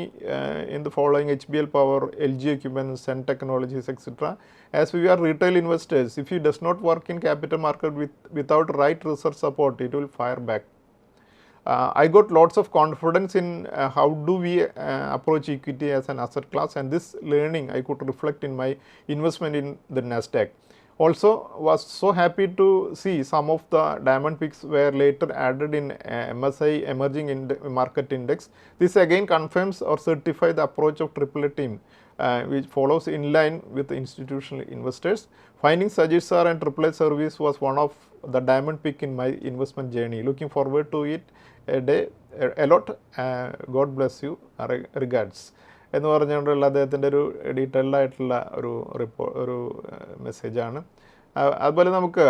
in the following: HBL Power, LG Equipment, Sen Technologies, etc. As we are retail investors, if it does not work in capital market without right research support, it will fire back. I got lots of confidence in how do we approach equity as an asset class, and this learning I could reflect in my investment in the Nasdaq. Also was so happy to see some of the Diamond Picks were later added in MSI Emerging Market Index. This again confirms or certifies the approach of AAA team, which follows in line with the institutional investors. Finding Sajesh sir and AAA service was one of the diamond pick in my investment journey. Looking forward to it a lot. God bless you. Regards. എന്ന് പറഞ്ഞുകൊണ്ടുള്ള അദ്ദേഹത്തിൻ്റെ ഒരു ഡീറ്റെയിൽഡ് ആയിട്ടുള്ള ഒരു മെസ്സേജാണ്. അതുപോലെ നമുക്ക്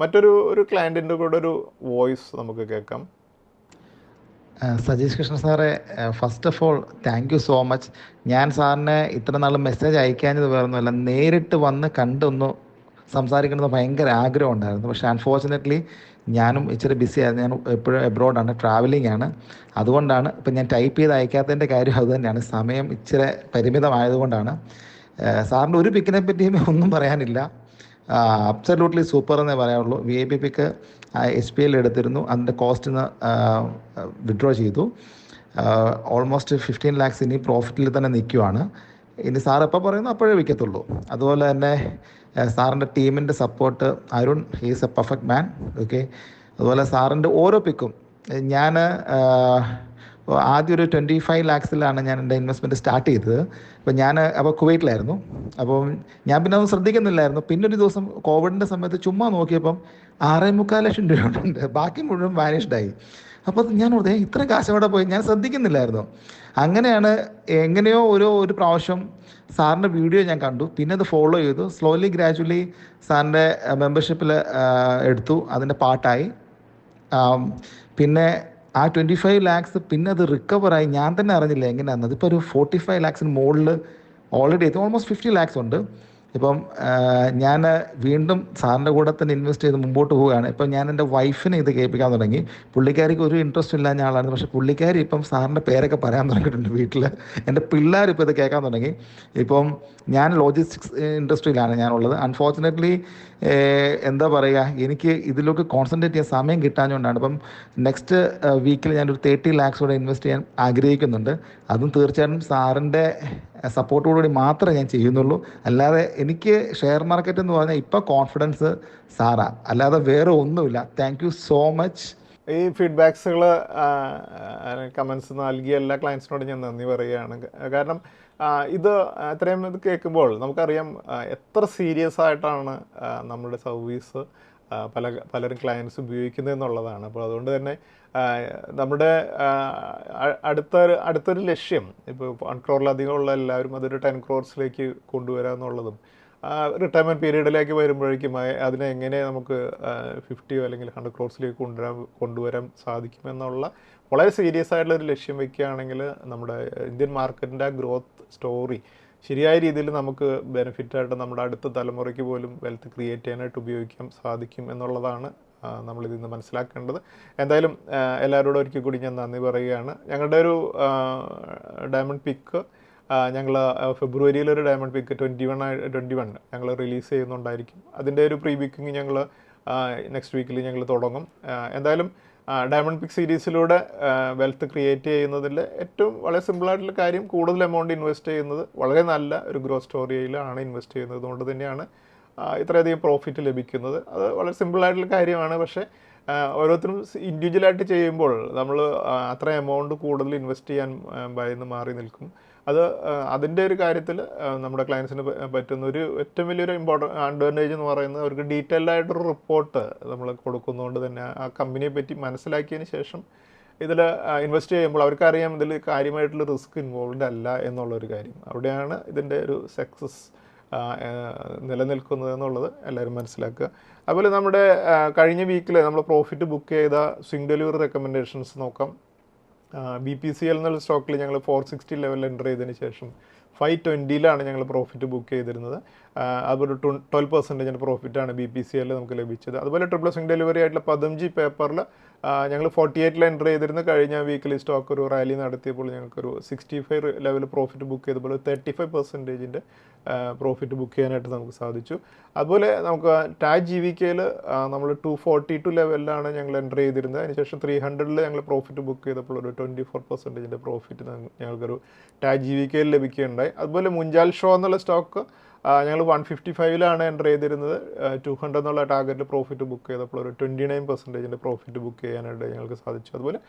മറ്റൊരു ക്ലയൻറ്റിൻ്റെ കൂടെ ഒരു വോയിസ് നമുക്ക് കേൾക്കാം. സജീഷ് കൃഷ്ണ സാറെ, first of all thank you so much. ഞാൻ സാറിനെ ഇത്ര നാൾ മെസ്സേജ് അയക്കാഞ്ഞത് വേറൊന്നുമല്ല, നേരിട്ട് വന്ന് കണ്ടൊന്ന് സംസാരിക്കണമെന്ന് ഭയങ്കര ആഗ്രഹം ഉണ്ടായിരുന്നു. പക്ഷേ അൺഫോർച്ചുനേറ്റ്ലി ഞാനും ഇച്ചിരി ബിസി ആയിരുന്നു. ഞാൻ എപ്പോഴും എബ്രോഡാണ്, ട്രാവലിംഗ് ആണ്. അതുകൊണ്ടാണ് ഇപ്പം ഞാൻ ടൈപ്പ് ചെയ്ത് അയക്കാത്തതിൻ്റെ കാര്യം അതുതന്നെയാണ്. സമയം ഇച്ചിരി പരിമിതമായതുകൊണ്ടാണ്. സാറിൻ്റെ ഒരു പിക്കിനെ പറ്റിയും ഒന്നും പറയാനില്ല. അബ്സല്യൂട്ട്ലി സൂപ്പർ എന്നേ പറയാനുള്ളൂ. VIP പിക്ക് HPL എടുത്തിരുന്നു, അതിൻ്റെ കോസ്റ്റിന്ന് വിഡ്രോ ചെയ്തു. ഓൾമോസ്റ്റ് 15 lakhs ഇനി പ്രോഫിറ്റിൽ തന്നെ നിൽക്കുവാണ്. ഇനി സാർ എപ്പോൾ പറയുന്നു അപ്പോഴേ വിൽക്കത്തുള്ളൂ. അതുപോലെ തന്നെ സാറിൻ്റെ ടീമിൻ്റെ support, Arun he's A perfect man. Okay. അതുപോലെ സാറിൻ്റെ ഓരോ പിക്കും ഞാൻ ആദ്യം ഒരു 25 lakhsiലാണ് ഞാൻ എൻ്റെ ഇൻവെസ്റ്റ്മെൻറ്റ് സ്റ്റാർട്ട് ചെയ്തത്. അപ്പോൾ കുവൈറ്റിലായിരുന്നു. അപ്പം ഞാൻ പിന്നെ ഒന്നും ശ്രദ്ധിക്കുന്നില്ലായിരുന്നു. പിന്നെ ഒരു ദിവസം കോവിഡിൻ്റെ സമയത്ത് ചുമ്മാ നോക്കിയപ്പം 6.25 ലക്ഷം രൂപയുണ്ട്. ബാക്കി മുഴുവൻ വാനിഷ്ഡായി. അപ്പോൾ ഞാൻ ഓർത്തേ ഇത്ര കാശ് അവിടെ പോയി, ഞാൻ ശ്രദ്ധിക്കുന്നില്ലായിരുന്നു. അങ്ങനെയാണ് എങ്ങനെയോ ഒരു പ്രാവശ്യം സാറിൻ്റെ വീഡിയോ ഞാൻ കണ്ടു, പിന്നെ അത് ഫോളോ ചെയ്തു. സ്ലോലി ഗ്രാജുവലി സാറിൻ്റെ മെമ്പർഷിപ്പിൽ എടുത്തു, അതിൻ്റെ പാർട്ടായി. പിന്നെ ആ 25 lakhs പിന്നെ അത് റിക്കവറായി. ഞാൻ തന്നെ അറിഞ്ഞില്ല എങ്ങനെയാണെന്ന്. അതിപ്പോൾ ഒരു 45 lakhsന് മുകളിൽ ഓൾറെഡി എത്തി. ഓൾമോസ്റ്റ് 50 lakhs ഉണ്ട്. ഇപ്പം ഞാൻ വീണ്ടും സാറിൻ്റെ കൂടെ തന്നെ ഇൻവെസ്റ്റ് ചെയ്ത് മുമ്പോട്ട് പോവുകയാണ്. ഇപ്പം ഞാൻ എൻ്റെ വൈഫിനെ ഇത് കേൾപ്പിക്കാൻ തുടങ്ങി. പുള്ളിക്കാരിക്ക് ഒരു ഇൻട്രസ്റ്റ് ഇല്ലാഞ്ഞ ആളാണ്, പക്ഷേ പുള്ളിക്കാരി ഇപ്പം സാറിൻ്റെ പേരൊക്കെ പറയാൻ തുടങ്ങിയിട്ടുണ്ട് വീട്ടിൽ. എൻ്റെ പിള്ളേരിപ്പോൾ ഇത് കേൾക്കാൻ തുടങ്ങി. ഇപ്പം ഞാൻ ലോജിസ്റ്റിക്സ് ഇൻഡസ്ട്രിയിലാണ് ഞാനുള്ളത്. അൺഫോർച്ചുനേറ്റ്ലി എന്താ പറയുക, എനിക്ക് ഇതിലൊക്കെ കോൺസെൻട്രേറ്റ് ചെയ്യാൻ സമയം കിട്ടാഞ്ഞുകൊണ്ടാണ്. ഇപ്പം നെക്സ്റ്റ് വീക്കിൽ ഞാനൊരു 30 lakhs കൂടെ ഇൻവെസ്റ്റ് ചെയ്യാൻ ആഗ്രഹിക്കുന്നുണ്ട്. അതും തീർച്ചയായിട്ടും സാറിൻ്റെ സപ്പോർട്ടോടുകൂടി മാത്രമേ ഞാൻ ചെയ്യുന്നുള്ളൂ. അല്ലാതെ എനിക്ക് ഷെയർ മാർക്കറ്റ് എന്ന് പറഞ്ഞാൽ ഇപ്പോൾ കോൺഫിഡൻസ് സാറാ, അല്ലാതെ വേറെ ഒന്നുമില്ല. Thank you so much. ഈ ഫീഡ്ബാക്സുകൾ കമൻസ് നൽകിയ എല്ലാ ക്ലയൻസിനോടും ഞാൻ നന്ദി പറയുകയാണ്. കാരണം ഇത് അത്രയും ഇത് കേൾക്കുമ്പോൾ നമുക്കറിയാം എത്ര സീരിയസ് ആയിട്ടാണ് നമ്മുടെ സർവീസ് പലരും ക്ലയൻസ് ഉപയോഗിക്കുന്നത് എന്നുള്ളതാണ്. അപ്പോൾ അതുകൊണ്ട് തന്നെ നമ്മുടെ അടുത്തൊരു ലക്ഷ്യം ഇപ്പോൾ 1 crore എല്ലാവരും അതൊരു 10 crores കൊണ്ടുവരിക എന്നുള്ളതും റിട്ടയർമെൻറ്റ് പീരീഡിലേക്ക് വരുമ്പോഴേക്കും അതിനെ എങ്ങനെ നമുക്ക് 50 അല്ലെങ്കിൽ 100 crores കൊണ്ടുവരാൻ സാധിക്കുമെന്നുള്ള വളരെ സീരിയസ് ആയിട്ടുള്ളൊരു ലക്ഷ്യം വയ്ക്കുകയാണെങ്കിൽ നമ്മുടെ ഇന്ത്യൻ മാർക്കറ്റിൻ്റെ ആ ഗ്രോത്ത് സ്റ്റോറി ശരിയായ രീതിയിൽ നമുക്ക് ബെനിഫിറ്റായിട്ട് നമ്മുടെ അടുത്ത തലമുറയ്ക്ക് പോലും വെൽത്ത് ക്രിയേറ്റ് ചെയ്യാനായിട്ട് ഉപയോഗിക്കാൻ സാധിക്കും എന്നുള്ളതാണ് നമ്മളിതിൽ നിന്ന് മനസ്സിലാക്കേണ്ടത്. എന്തായാലും എല്ലാവരോടും ഒരിക്കൽ കൂടി ഞാൻ നന്ദി പറയുകയാണ്. ഞങ്ങളുടെ ഒരു ഡയമണ്ട് പിക്ക് ഞങ്ങൾ ഫെബ്രുവരിയിലൊരു ഡയമണ്ട് പിക്ക് 21 ഞങ്ങൾ റിലീസ് ചെയ്യുന്നുണ്ടായിരിക്കും. അതിൻ്റെ ഒരു പ്രീ ബുക്കിംഗ് ഞങ്ങൾ നെക്സ്റ്റ് വീക്കിൽ ഞങ്ങൾ തുടങ്ങും. എന്തായാലും ഡയമണ്ട് പിക്ക് സീരീസിലൂടെ വെൽത്ത് ക്രിയേറ്റ് ചെയ്യുന്നതിൽ ഏറ്റവും വളരെ സിമ്പിളായിട്ടുള്ള കാര്യം, കൂടുതൽ എമൗണ്ട് ഇൻവെസ്റ്റ് ചെയ്യുന്നത് വളരെ നല്ല ഒരു ഗ്രോ സ്റ്റോറിയിലാണ് ഇൻവെസ്റ്റ് ചെയ്യുന്നത്. അതുകൊണ്ട് തന്നെയാണ് ഇത്രയധികം പ്രോഫിറ്റ് ലഭിക്കുന്നത്. അത് വളരെ സിമ്പിളായിട്ടുള്ള കാര്യമാണ്. പക്ഷേ ഓരോരുത്തരും ഇൻഡിവിജ്വലായിട്ട് ചെയ്യുമ്പോൾ നമ്മൾ അത്ര എമൗണ്ട് കൂടുതൽ ഇൻവെസ്റ്റ് ചെയ്യാൻ ഭയന്ന് മാറി നിൽക്കും. അതിൻ്റെ ഒരു കാര്യത്തിൽ നമ്മുടെ ക്ലയൻസിന് പറ്റുന്ന ഒരു ഏറ്റവും വലിയൊരു അഡ്വാൻറ്റേജ് എന്ന് പറയുന്നത് അവർക്ക് ഡീറ്റെയിൽഡ് ആയിട്ടൊരു റിപ്പോർട്ട് നമ്മൾ കൊടുക്കുന്നതുകൊണ്ട് തന്നെ ആ കമ്പനിയെ പറ്റി മനസ്സിലാക്കിയതിന് ശേഷം ഇതിൽ ഇൻവെസ്റ്റ് ചെയ്യുമ്പോൾ അവർക്കറിയാം ഇതിൽ കാര്യമായിട്ടുള്ള റിസ്ക് ഇൻവോൾവ് അല്ല എന്നുള്ളൊരു കാര്യം. അവിടെയാണ് ഇതിൻ്റെ ഒരു സക്സസ് നിലനിൽക്കുന്നത് എന്നുള്ളത് എല്ലാവരും മനസ്സിലാക്കുക. അതുപോലെ നമ്മുടെ കഴിഞ്ഞ വീക്കിൽ നമ്മൾ പ്രോഫിറ്റ് ബുക്ക് ചെയ്ത സ്വിംഗ് ഡെലിവറി റെക്കമെൻഡേഷൻസ് നോക്കാം. BPCL എന്നുള്ള സ്റ്റോക്കിൽ ഞങ്ങൾ 460 ലെവലിൽ എൻ്റർ ചെയ്തതിന് ശേഷം 520 ഞങ്ങൾ പ്രോഫിറ്റ് ബുക്ക് ചെയ്തിരുന്നത്. അതുപോലെ 12% പ്രോഫിറ്റാണ് BPCL നമുക്ക് ലഭിച്ചത്. അതുപോലെ ട്രിപ്പിൾ സ്വിംഗ് ഡെലിവറി ആയിട്ടുള്ള 15 പേപ്പറിൽ ഞങ്ങൾ 48 എൻ്റർ ചെയ്തിരുന്ന കഴിഞ്ഞ വീക്കിൽ സ്റ്റോക്ക് ഒരു റാലി നടത്തിയപ്പോൾ ഞങ്ങൾക്കൊരു 65 ലെവൽ പ്രോഫിറ്റ് ബുക്ക് ചെയ്തപ്പോൾ 35% പ്രോഫിറ്റ് ബുക്ക് ചെയ്യാനായിട്ട് നമുക്ക് സാധിച്ചു. അതുപോലെ നമുക്ക് ടാഗ് GVKയിൽ നമ്മൾ 242 ലെവലിലാണ് ഞങ്ങൾ എൻ്റർ ചെയ്തിരുന്നത്. അതിനുശേഷം 300 ഞങ്ങൾ പ്രോഫിറ്റ് ബുക്ക് ചെയ്തപ്പോൾ ഒരു 24% പ്രോഫിറ്റ് ഞങ്ങൾക്കൊരു ടാഗ് GVKയിൽ ലഭിക്കുകയുണ്ടായി. അതുപോലെ മുഞ്ചാൽ ഷോ എന്നുള്ള സ്റ്റോക്ക് ഞങ്ങൾ 155 എൻ്റർ ചെയ്തിരുന്നത്. 200 എന്നുള്ള ടാർഗറ്റിൽ പ്രോഫിറ്റ് ബുക്ക് ചെയ്തപ്പോൾ ഒരു 29% പ്രോഫിറ്റ് ബുക്ക് ചെയ്യാനായിട്ട് ഞങ്ങൾക്ക് സാധിച്ചു. അതുപോലെ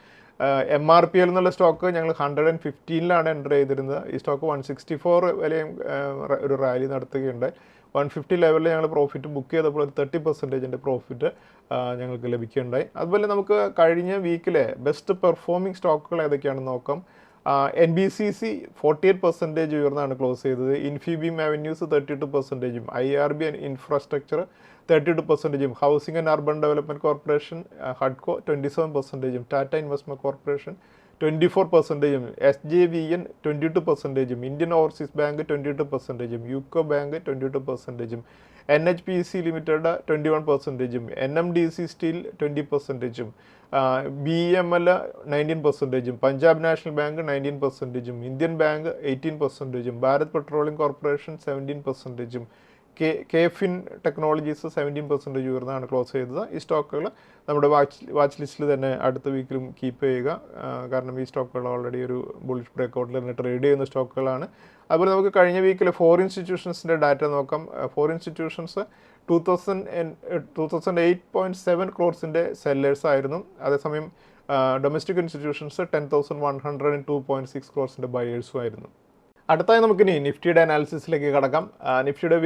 MRPL എന്നുള്ള സ്റ്റോക്ക് ഞങ്ങൾ 115 എൻ്റർ ചെയ്തിരുന്നത്. ഈ സ്റ്റോക്ക് 164 വരെയും ഒരു റാലി നടത്തുകയുണ്ടായി. 150 ലെവലിൽ ഞങ്ങൾ പ്രോഫിറ്റ് ബുക്ക് ചെയ്തപ്പോൾ ഒരു 30% പ്രോഫിറ്റ് ഞങ്ങൾക്ക് ലഭിക്കുകയുണ്ടായി. അതുപോലെ നമുക്ക് കഴിഞ്ഞ വീക്കിലെ ബെസ്റ്റ് പെർഫോമിംഗ് സ്റ്റോക്കുകൾ ഏതൊക്കെയാണെന്ന് നോക്കാം. NBCC 48% ഉയർന്നാണ് ക്ലോസ് ചെയ്തത്. Infibeam Avenues 32%, IRB Infrastructure 32%, Housing and Urban Development Corporation HUDCO 27%, Tata Investment Corporation 24%, SJVN 22%, Indian Overseas Bank 22%, UCO Bank 22%, NHPC Limited 21%, NMDC Steel 20%, BEML 19%, Punjab National Bank 19%, Indian Bank 18%, Bharat Petroleum Corporation 17%, KFIN Technologies 17% ഉയർന്നാണ് ക്ലോസ് ചെയ്തത്. ഈ സ്റ്റോക്കുകൾ നമ്മുടെ വാച്ച് ലിസ്റ്റിൽ തന്നെ അടുത്ത വീക്കിലും കീപ്പ് ചെയ്യുക. കാരണം ഈ സ്റ്റോക്കുകൾ ഓൾറെഡി ഒരു ബുള്ളിഷ് ബ്രേക്കൗട്ടിൽ തന്നെ ട്രേഡ് ചെയ്യുന്ന സ്റ്റോക്കുകളാണ്. അതുപോലെ നമുക്ക് കഴിഞ്ഞ വീക്കിൽ 4 ഇൻസ്റ്റിറ്റ്യൂഷൻസിൻ്റെ ഡാറ്റ നോക്കാം. 4 ഇൻസ്റ്റിറ്റ്യൂഷൻസ് 2008.7 ക്രോർസിൻ്റെ സെല്ലേഴ്സ് ആയിരുന്നു. അതേസമയം ഡൊമസ്റ്റിക് ഇൻസ്റ്റിറ്റ്യൂഷൻസ് 10,102.6 ക്രോർസിൻ്റെ ബയേഴ്സും ആയിരുന്നു. അടുത്തായി നമുക്കിനി നിഫ്റ്റിയുടെ അനാലിസിസിലേക്ക് കടക്കാം. നിഫ്റ്റിയുടെ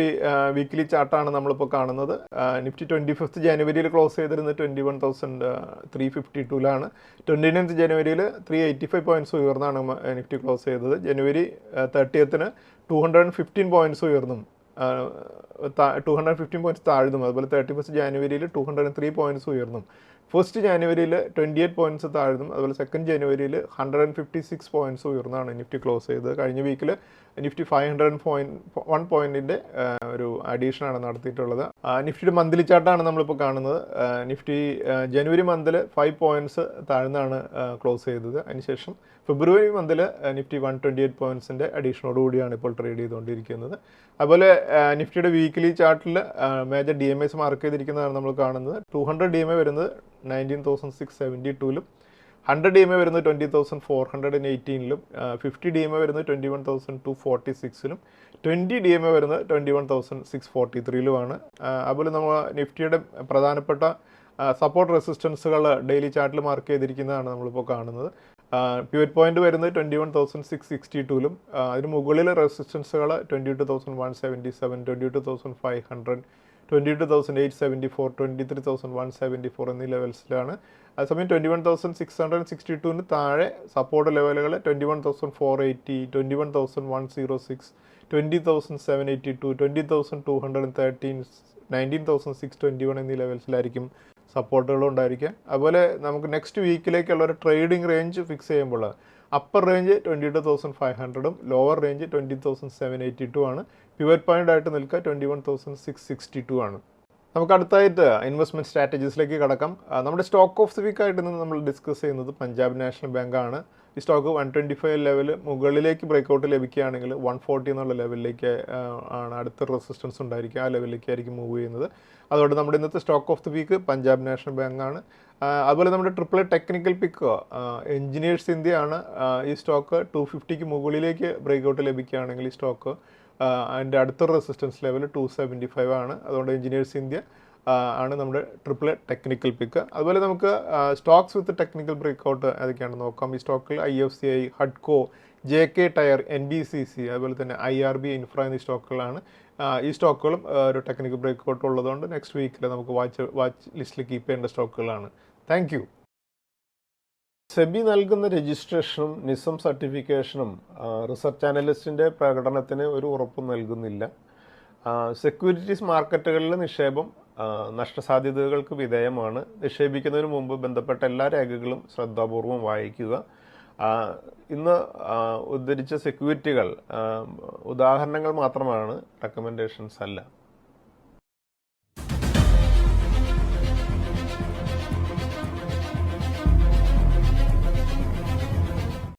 വീക്കിലി ചാർട്ടാണ് നമ്മളിപ്പോൾ കാണുന്നത്. നിഫ്റ്റി 25 ജനുവരിയിൽ ക്ലോസ് ചെയ്തിരുന്നത് 21,352 29th ജനുവരിയിൽ 385 പോയിൻറ്റ്സ് ഉയർന്നാണ് നിഫ്റ്റി ക്ലോസ് ചെയ്തത്. ജനുവരി 30th 215 പോയിൻറ്റ്സ് ഉയർന്നും 215 പോയിൻറ്റ്സ് താഴ്ന്നും. അതുപോലെ 31st ജനുവരിയിൽ 203 പോയിൻറ്റ്സ് ഉയർന്നും. 1st ജനുവരിയിൽ 28 പോയിൻറ്റ്സ് താഴ്ന്നും. അതുപോലെ 2nd ജനുവരിയിൽ 156 പോയിൻറ്റ്സ് ഉയർന്നാണ് നിഫ്റ്റി ക്ലോസ് ചെയ്തത്. കഴിഞ്ഞ വീക്കിൽ നിഫ്റ്റി 501 പോയിൻറ്റിൻ്റെ ഒരു അഡീഷനാണ് നടത്തിയിട്ടുള്ളത്. നിഫ്റ്റിയുടെ മന്ത്ലി ചാർട്ടാണ് നമ്മളിപ്പോൾ കാണുന്നത്. നിഫ്റ്റി ജനുവരി മന്തിൽ 5 പോയിൻറ്റ്സ് താഴ്ന്നാണ് ക്ലോസ് ചെയ്തത്. അതിനുശേഷം ഫെബ്രുവരി മന്തിൽ നിഫ്റ്റി 128 പോയിൻറ്റ്സിൻ്റെ അഡീഷനോടുകൂടിയാണ് ഇപ്പോൾ ട്രേഡ് ചെയ്തുകൊണ്ടിരിക്കുന്നത്. അതുപോലെ നിഫ്റ്റിയുടെ വീക്കിലി ചാർട്ടിൽ മേജർ DMAs മാർക്ക് ചെയ്തിരിക്കുന്നതാണ് നമ്മൾ കാണുന്നത്. 200 DMA വരുന്നത് 19,672 100 DMA വരുന്നത് 20,418 50 DMA വരുന്നത് 21,246 20 DMA വരുന്നത് 21,643 അതുപോലെ നമ്മൾ നിഫ്റ്റിയുടെ പ്രധാനപ്പെട്ട സപ്പോർട്ട് റെസിസ്റ്റൻസുകൾ ഡെയിലി ചാർട്ടിൽ മാർക്ക് ചെയ്തിരിക്കുന്നതാണ് നമ്മളിപ്പോൾ കാണുന്നത്. പ്യൂർ പോയിന്റ് വരുന്നത് 21,662 അതിന് മുകളിൽ റെസിസ്റ്റൻസുകൾ 22,177 22,500 22,874 23,174 എന്നീ ലെവൽസിലാണ്. അതേസമയം 21,662 താഴെ സപ്പോർട്ട് ലെവലുകൾ 21,480 21,106 20,782 20,213 19,621 എന്നീ ലെവൽസിലായിരിക്കും സപ്പോർട്ടുകളും ഉണ്ടായിരിക്കുക. അതുപോലെ നമുക്ക് നെക്സ്റ്റ് വീക്കിലേക്കുള്ള ഒരു ട്രേഡിംഗ് റേഞ്ച് ഫിക്സ് ചെയ്യുമ്പോൾ upper range 22,500 lower range 20,782 pure point ആയിട്ട് നിൽക്കുക 21,662 നമുക്ക് അടുത്തായിട്ട് ഇൻവെസ്റ്റ്മെൻറ്റ് സ്ട്രാറ്റജീസിലേക്ക് കടക്കാം. നമ്മുടെ സ്റ്റോക്ക് ഓഫ് ദി വീക്ക് ആയിട്ട് ഇന്ന് നമ്മൾ ഡിസ്കസ് ചെയ്യുന്നത് പഞ്ചാബ് നാഷണൽ ബാങ്കാണ്. ഈ സ്റ്റോക്ക് 125 ലെവൽ മുകളിലേക്ക് ബ്രേക്കൗട്ട് ലഭിക്കുകയാണെങ്കിൽ 140 എന്നുള്ള ലെവലിലേക്ക് ആണ് അടുത്ത റെസിസ്റ്റൻസ് ഉണ്ടായിരിക്കുക. ആ ലെവലിലേക്ക് ആയിരിക്കും മൂവ് ചെയ്യുന്നത്. അതുകൊണ്ട് നമ്മുടെ ഇന്നത്തെ stock of the week Punjab national ബാങ്കാണ്. അതുപോലെ നമ്മുടെ triple technical pick engineers India ആണ്. ഈ സ്റ്റോക്ക് 250 മുകളിലേക്ക് ബ്രേക്കൗട്ട് ലഭിക്കുകയാണെങ്കിൽ ഈ സ്റ്റോക്ക് അതിൻ്റെ അടുത്തൊരു റെസിസ്റ്റൻസ് ലെവൽ 275 ആണ്. അതുകൊണ്ട് എഞ്ചിനീയേഴ്സ് ഇന്ത്യ ആണ് നമ്മുടെ ട്രിപ്പിൾ ടെക്നിക്കൽ പിക്ക്. അതുപോലെ നമുക്ക് സ്റ്റോക്സ് വിത്ത് ടെക്നിക്കൽ ബ്രേക്കൗട്ട് ഏതൊക്കെയാണെന്ന് നോക്കാം. ഈ സ്റ്റോക്കിൽ IFCI, ഹഡ്കോ, JK ടയർ, NBCC, അതുപോലെ തന്നെ IRB ഇൻഫ്ര എന്നീ സ്റ്റോക്കുകളാണ്. ഈ സ്റ്റോക്കുകളും ഒരു ടെക്നിക്കൽ ബ്രേക്കൗട്ട് ഉള്ളതുകൊണ്ട് നെക്സ്റ്റ് വീക്കിൽ നമുക്ക് വാച്ച് ലിസ്റ്റിൽ കീപ്പ് ചെയ്യേണ്ട സ്റ്റോക്കുകളാണ്. Thank you. സെബി നൽകുന്ന രജിസ്ട്രേഷനും നിസം സർട്ടിഫിക്കേഷനും റിസർച്ച് അനലിസ്റ്റിൻ്റെ പ്രകടനത്തിന് ഒരു ഉറപ്പും നൽകുന്നില്ല. സെക്യൂരിറ്റീസ് മാർക്കറ്റുകളിൽ നിക്ഷേപം നഷ്ടസാധ്യതകൾക്ക് വിധേയമാണ്. നിക്ഷേപിക്കുന്നതിന് മുമ്പ് ബന്ധപ്പെട്ട എല്ലാ രേഖകളും ശ്രദ്ധാപൂർവം വായിക്കുക. ഇന്ന് ഉദ്ധരിച്ച സെക്യൂരിറ്റികൾ ഉദാഹരണങ്ങൾ മാത്രമാണ്, റെക്കമെൻഡേഷൻസ് അല്ല.